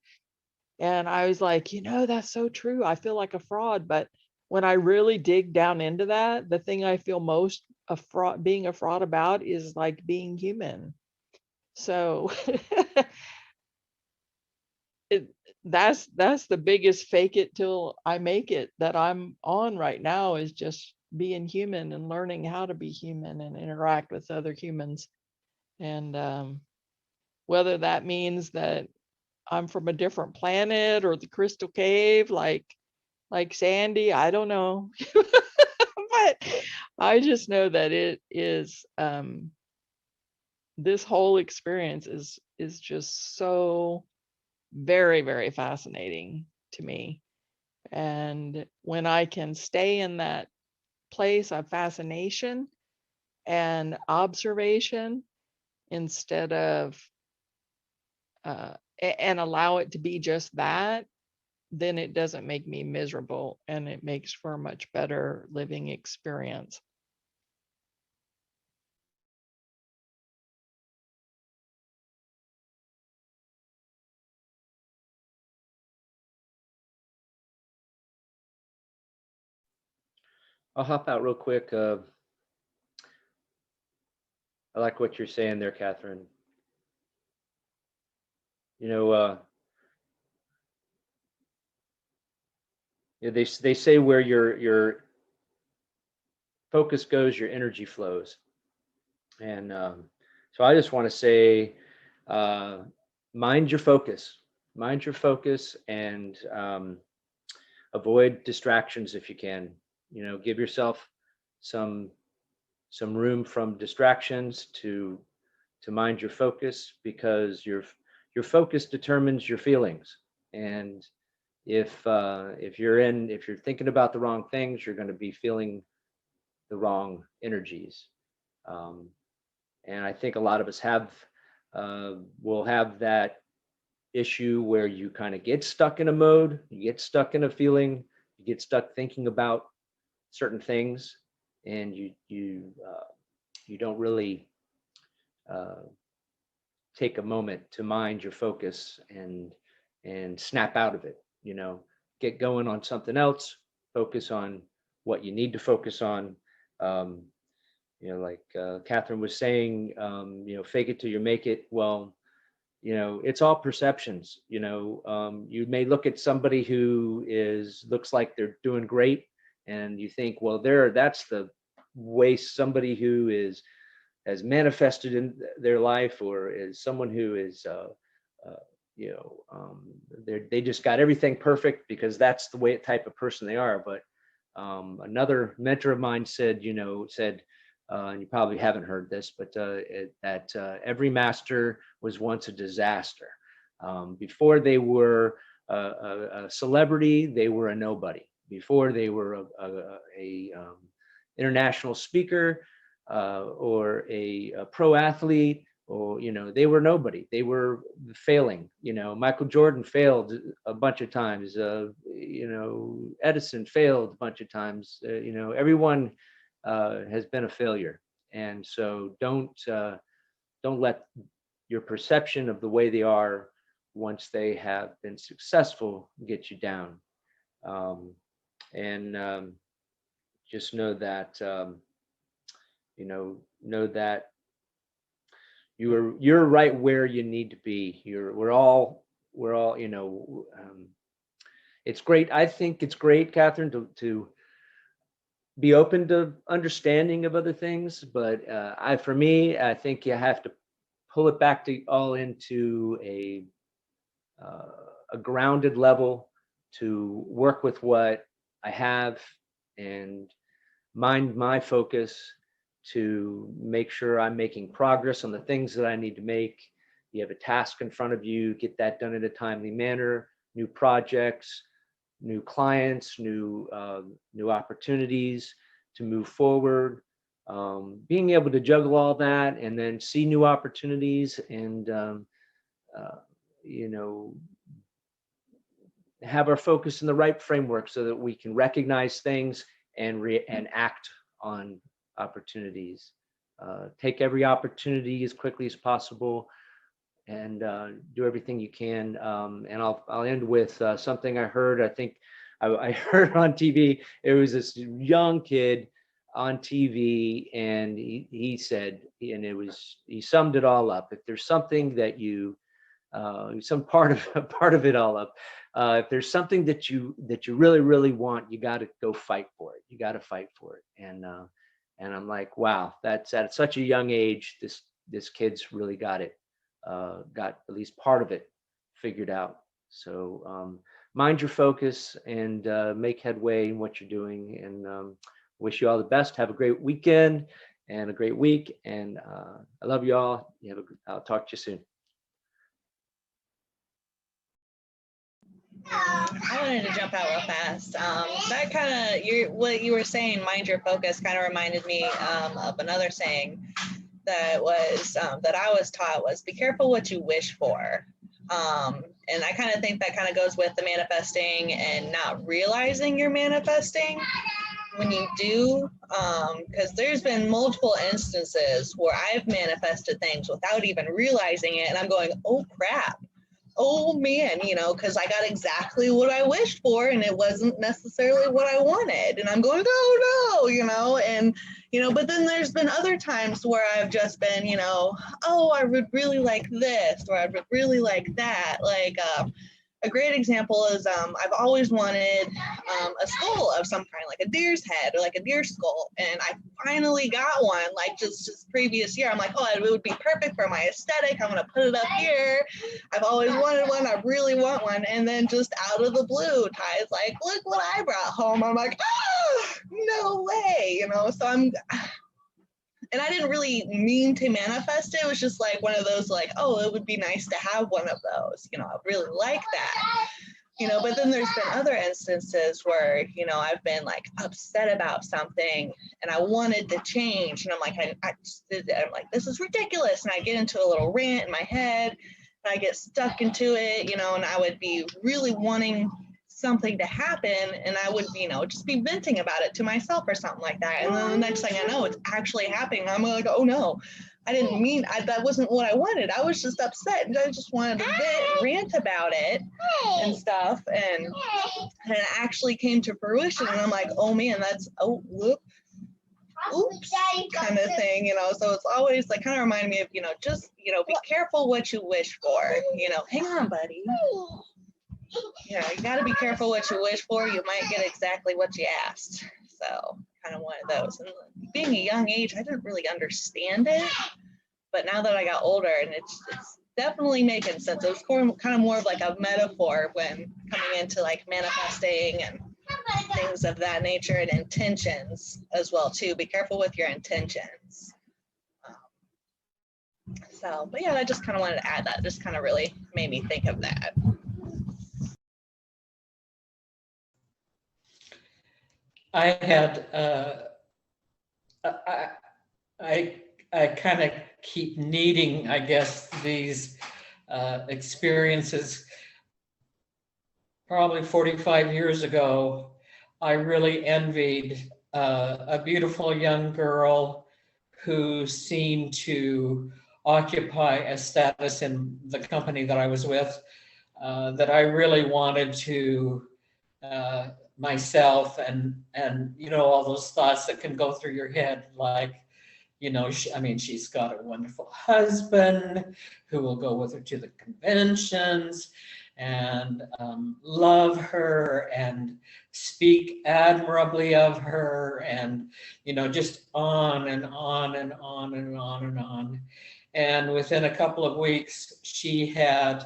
And I was like, you know, that's so true. I feel like a fraud. But when I really dig down into that, the thing I feel most a fraud, being a fraud about, is like being human. So it, that's the biggest fake it till I make it that I'm on right now, is just being human and learning how to be human and interact with other humans. And whether that means that I'm from a different planet or the crystal cave, like Sandy, I don't know. But I just know that it is this whole experience is just so very, very fascinating to me. And when I can stay in that place of fascination and observation, instead of and allow it to be just that, then it doesn't make me miserable, and it makes for a much better living experience. I'll hop out real quick. I like what you're saying there, Catherine. You know, they say where your focus goes, your energy flows. And so I just want to say, uh, mind your focus, and avoid distractions if you can. You know, give yourself some room from distractions to mind your focus, because your focus determines your feelings. And if you're thinking about the wrong things, you're going to be feeling the wrong energies. Um, and I think a lot of us will have that issue where you kind of get stuck in a mode, you get stuck in a feeling, you get stuck thinking about certain things, and you don't really uh, take a moment to mind your focus and snap out of it. You know, get going on something else, focus on what you need to focus on. Um, you know, like Catherine was saying, you know, fake it till you make it. Well, you know, it's all perceptions. You know, you may look at somebody who looks like they're doing great, and you think, well, that's the way somebody who has manifested in their life, or is someone who is you know, they just got everything perfect because that's the way type of person they are. But another mentor of mine said, and you probably haven't heard this, but that every master was once a disaster. Before they were a celebrity, they were a nobody. Before they were a international speaker, or a pro athlete, or, you know, they were nobody. They were failing. You know, Michael Jordan failed a bunch of times. You know, Edison failed a bunch of times. You know, everyone has been a failure. And so don't let your perception of the way they are once they have been successful, get you down. And just know that, know that you're right where you need to be. We're all, it's great. I think it's great, Catherine, to be open to understanding of other things. But for me, I think you have to pull it back to all into a grounded level, to work with what I have and mind my focus to make sure I'm making progress on the things that I need to make. You have a task in front of you, get that done in a timely manner, new projects, new clients, new opportunities to move forward. Being able to juggle all that and then see new opportunities and have our focus in the right framework so that we can recognize things and act on opportunities. Take every opportunity as quickly as possible and do everything you can. And I'll end with something I heard. I think I heard on TV. It was this young kid on TV, and he said, and he summed it all up. If there's something that you some part of it all up. If there's something that you really, really want, you got to go fight for it. You got to fight for it. And I'm like, wow, that's at such a young age. This kid's really got it, got at least part of it figured out. So mind your focus and make headway in what you're doing. And wish you all the best. Have a great weekend and a great week. And I love you all. I'll talk to you soon. I wanted to jump out real fast. That kind of, what you were saying, mind your focus, kind of reminded me of another saying that was that I was taught was, be careful what you wish for. And I kind of think that kind of goes with the manifesting and not realizing you're manifesting when you do, because there's been multiple instances where I've manifested things without even realizing it, and I'm going, oh crap. Oh man, because I got exactly what I wished for and it wasn't necessarily what I wanted. And I'm going, oh no, and, but then there's been other times where I've just been, oh, I would really like this, or I would really like that. Like a great example is I've always wanted a skull of some kind, like a deer's head or like a deer skull. And I finally got one, like just this previous year. I'm like, oh, it would be perfect for my aesthetic. I'm going to put it up here. I've always wanted one. I really want one. And then just out of the blue, Ty's like, look what I brought home. I'm like, oh, no way. So and I didn't really mean to manifest it. It was just like one of those like, oh, it would be nice to have one of those. I really like that. But then there's been other instances where, I've been like upset about something and I wanted to change. And I'm like, I just did it. I'm like, this is ridiculous. And I get into a little rant in my head and I get stuck into it, and I would be really wanting something to happen and I would, just be venting about it to myself or something like that. And then the next thing I know, it's actually happening. I'm like, oh no, I didn't mean, that wasn't what I wanted. I was just upset and I just wanted to rant about it and stuff. And it actually came to fruition. And I'm like, oh man, that's, oh, whoop. Oops, kind of thing, so it's always like kind of reminding me of, just, be careful what you wish for, hang on, buddy. You got to be careful what you wish for. You might get exactly what you asked. So kind of one of those. And being a young age, I didn't really understand it. But now that I got older, and it's definitely making sense. It was kind of more of like a metaphor when coming into like manifesting and things of that nature, and intentions as well too. Be careful with your intentions. But yeah, I just kind of wanted to add that. Just kind of really made me think of that. I had, I kind of keep needing, I guess, these experiences. Probably 45 years ago, I really envied a beautiful young girl who seemed to occupy a status in the company that I was with, that I really wanted to myself and all those thoughts that can go through your head, like, she's got a wonderful husband who will go with her to the conventions and love her and speak admirably of her, and just on and on and on and on and on. And within a couple of weeks, she had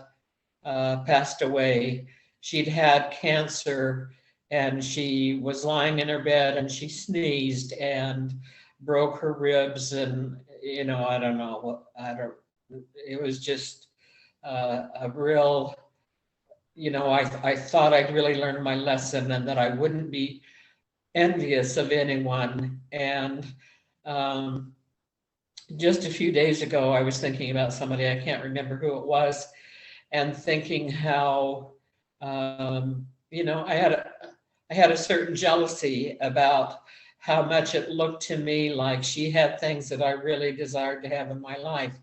passed away. She'd had cancer, and she was lying in her bed, and she sneezed and broke her ribs, and I don't know, it was just a real, I thought I'd really learned my lesson and that I wouldn't be envious of anyone. And just a few days ago, I was thinking about somebody, I can't remember who it was, and thinking how, I had a certain jealousy about how much it looked to me like she had things that I really desired to have in my life.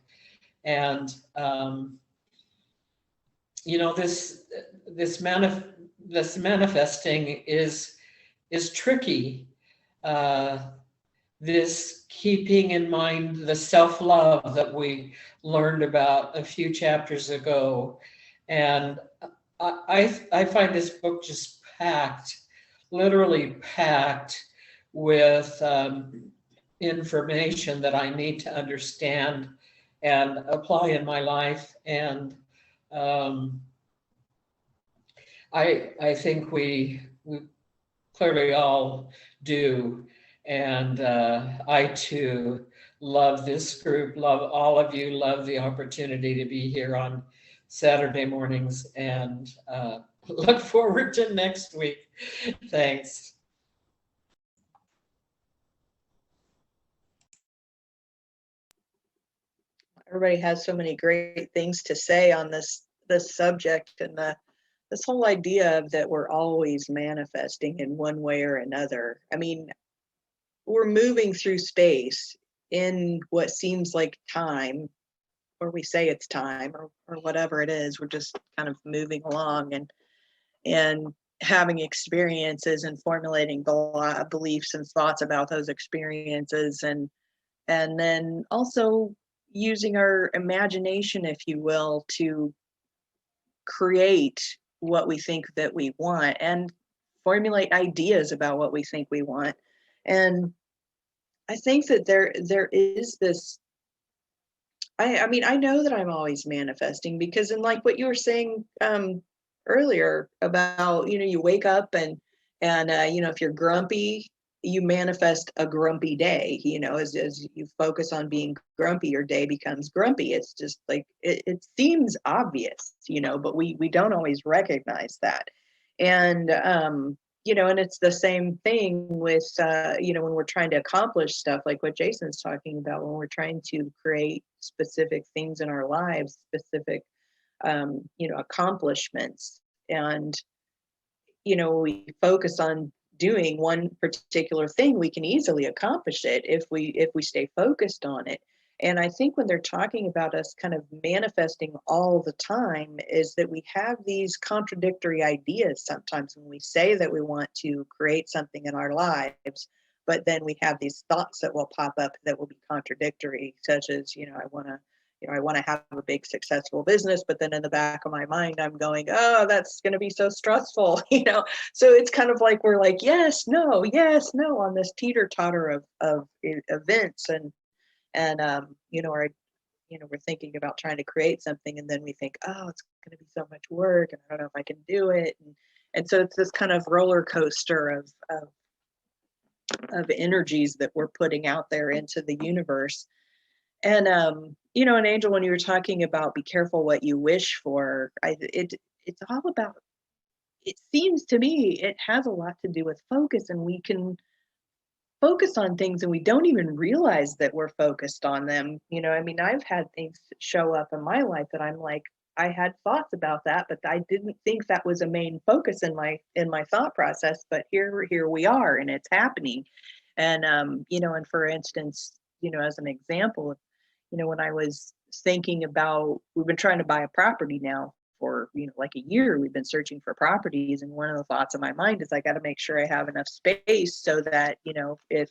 And, this manifesting is tricky. This keeping in mind the self-love that we learned about a few chapters ago. And I find this book just packed, literally packed with information that I need to understand and apply in my life. And I think we clearly all do. And I too love this group, love all of you, love the opportunity to be here on Saturday mornings, and look forward to next week. Thanks. Everybody has so many great things to say on this subject, and this whole idea of that we're always manifesting in one way or another. I mean, we're moving through space in what seems like time, or we say it's time, or whatever it is. We're just kind of moving along and having experiences and formulating beliefs and thoughts about those experiences, and then also using our imagination, if you will, to create what we think that we want and formulate ideas about what we think we want. And I think that there is this, I mean, I know that I'm always manifesting, because in like what you were saying earlier about, you wake up and if you're grumpy, you manifest a grumpy day, as you focus on being grumpy, your day becomes grumpy. It's just like, it seems obvious, but we don't always recognize that. And, and it's the same thing with, when we're trying to accomplish stuff like what Jason's talking about, when we're trying to create specific things in our lives, specific, accomplishments. And, we focus on doing one particular thing, we can easily accomplish it if we stay focused on it. And I think when they're talking about us kind of manifesting all the time, is that we have these contradictory ideas sometimes when we say that we want to create something in our lives, but then we have these thoughts that will pop up that will be contradictory, such as, I want to have a big successful business, but then in the back of my mind, I'm going, oh, that's going to be so stressful, So it's kind of like, we're like, yes, no, on this teeter totter of events. And we're thinking about trying to create something, and then we think, oh, it's going to be so much work, and I don't know if I can do it. And so it's this kind of roller coaster of energies that we're putting out there into the universe. And and Angel, when you were talking about be careful what you wish for, it's all about, it seems to me it has a lot to do with focus, and we can focus on things and we don't even realize that we're focused on them. I've had things show up in my life that I'm like, I had thoughts about that, but I didn't think that was a main focus in my thought process. But here we are, and it's happening. And and for instance, as an example, when I was thinking about, we've been trying to buy a property now for, like a year. We've been searching for properties. And one of the thoughts in my mind is I got to make sure I have enough space so that, if,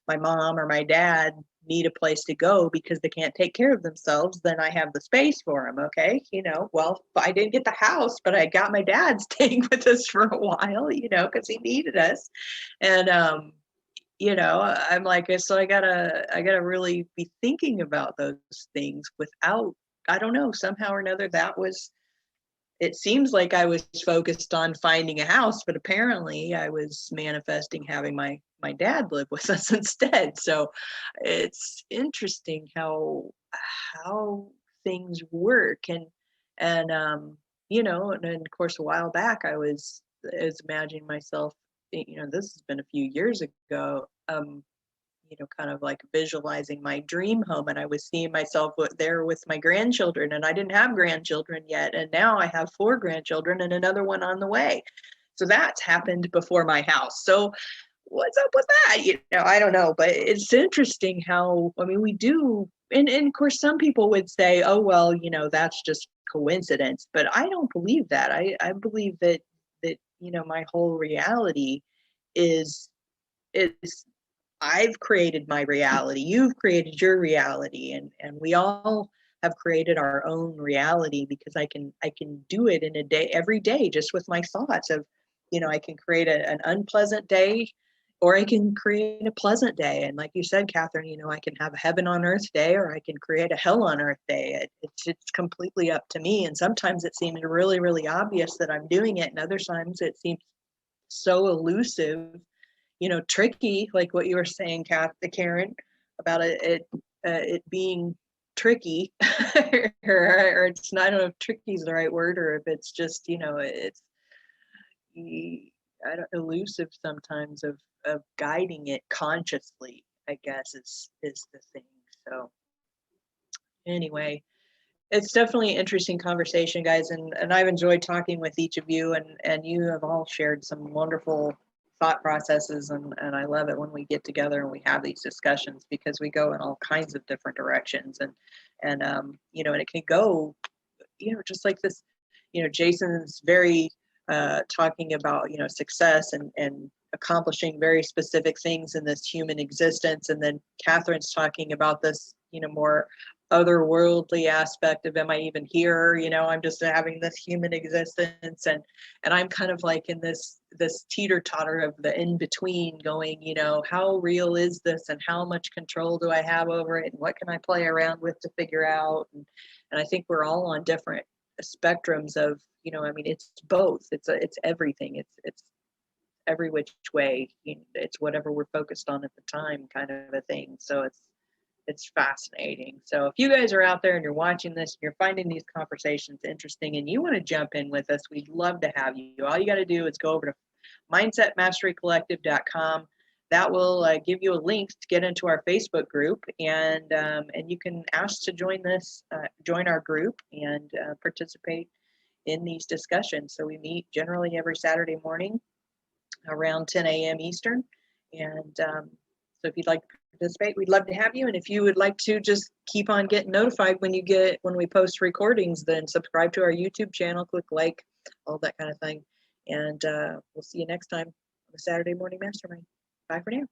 my mom or my dad need a place to go because they can't take care of themselves, then I have the space for them. Okay. Well, I didn't get the house, but I got my dad staying with us for a while, because he needed us. And, I'm like, so I gotta really be thinking about those things without, I don't know, somehow or another, it seems like I was focused on finding a house, but apparently I was manifesting having my dad live with us instead. So it's interesting how things work. And and of course a while back I was imagining myself, this has been a few years ago, kind of like visualizing my dream home, and I was seeing myself there with my grandchildren, and I didn't have grandchildren yet, and now I have 4 grandchildren and another one on the way. So that's happened before my house. So what's up with that? I don't know, but it's interesting how, we do, and of course some people would say, oh well, that's just coincidence, but I don't believe that. I believe that my whole reality is I've created my reality, you've created your reality, and we all have created our own reality, because I can do it in a day, every day, just with my thoughts of, I can create an unpleasant day, or I can create a pleasant day. And like you said, Catherine, I can have a heaven on earth day, or I can create a hell on earth day. It's completely up to me. And sometimes it seems really, really obvious that I'm doing it, and other times it seems so elusive, tricky, like what you were saying, Karen, about it being tricky, or it's not, I don't know if tricky is the right word, or if it's just, it's, I don't, elusive sometimes of guiding it consciously, I guess is the thing. So anyway, it's definitely an interesting conversation, guys, and I've enjoyed talking with each of you, and you have all shared some wonderful thought processes, and I love it when we get together and we have these discussions, because we go in all kinds of different directions, and and it can go, just like this, Jason's very talking about, success and accomplishing very specific things in this human existence, and then Catherine's talking about this, more otherworldly aspect of, am I even here? I'm just having this human existence, and I'm kind of like in this teeter-totter of the in between, going, how real is this, and how much control do I have over it, and what can I play around with to figure out? And I think we're all on different spectrums of, it's both, it's everything, it's every which way, it's whatever we're focused on at the time, kind of a thing. So it's fascinating. So if you guys are out there and you're watching this, and you're finding these conversations interesting, and you want to jump in with us, we'd love to have you. All you got to do is go over to mindsetmasterycollective.com. That will give you a link to get into our Facebook group, and you can ask to join our group, and participate in these discussions. So we meet generally every Saturday morning around 10 a.m. Eastern, and so if you'd like to participate, we'd love to have you. And if you would like to just keep on getting notified when we post recordings, then subscribe to our YouTube channel, click like, all that kind of thing. And we'll see you next time on the Saturday Morning Mastermind. Bye for now.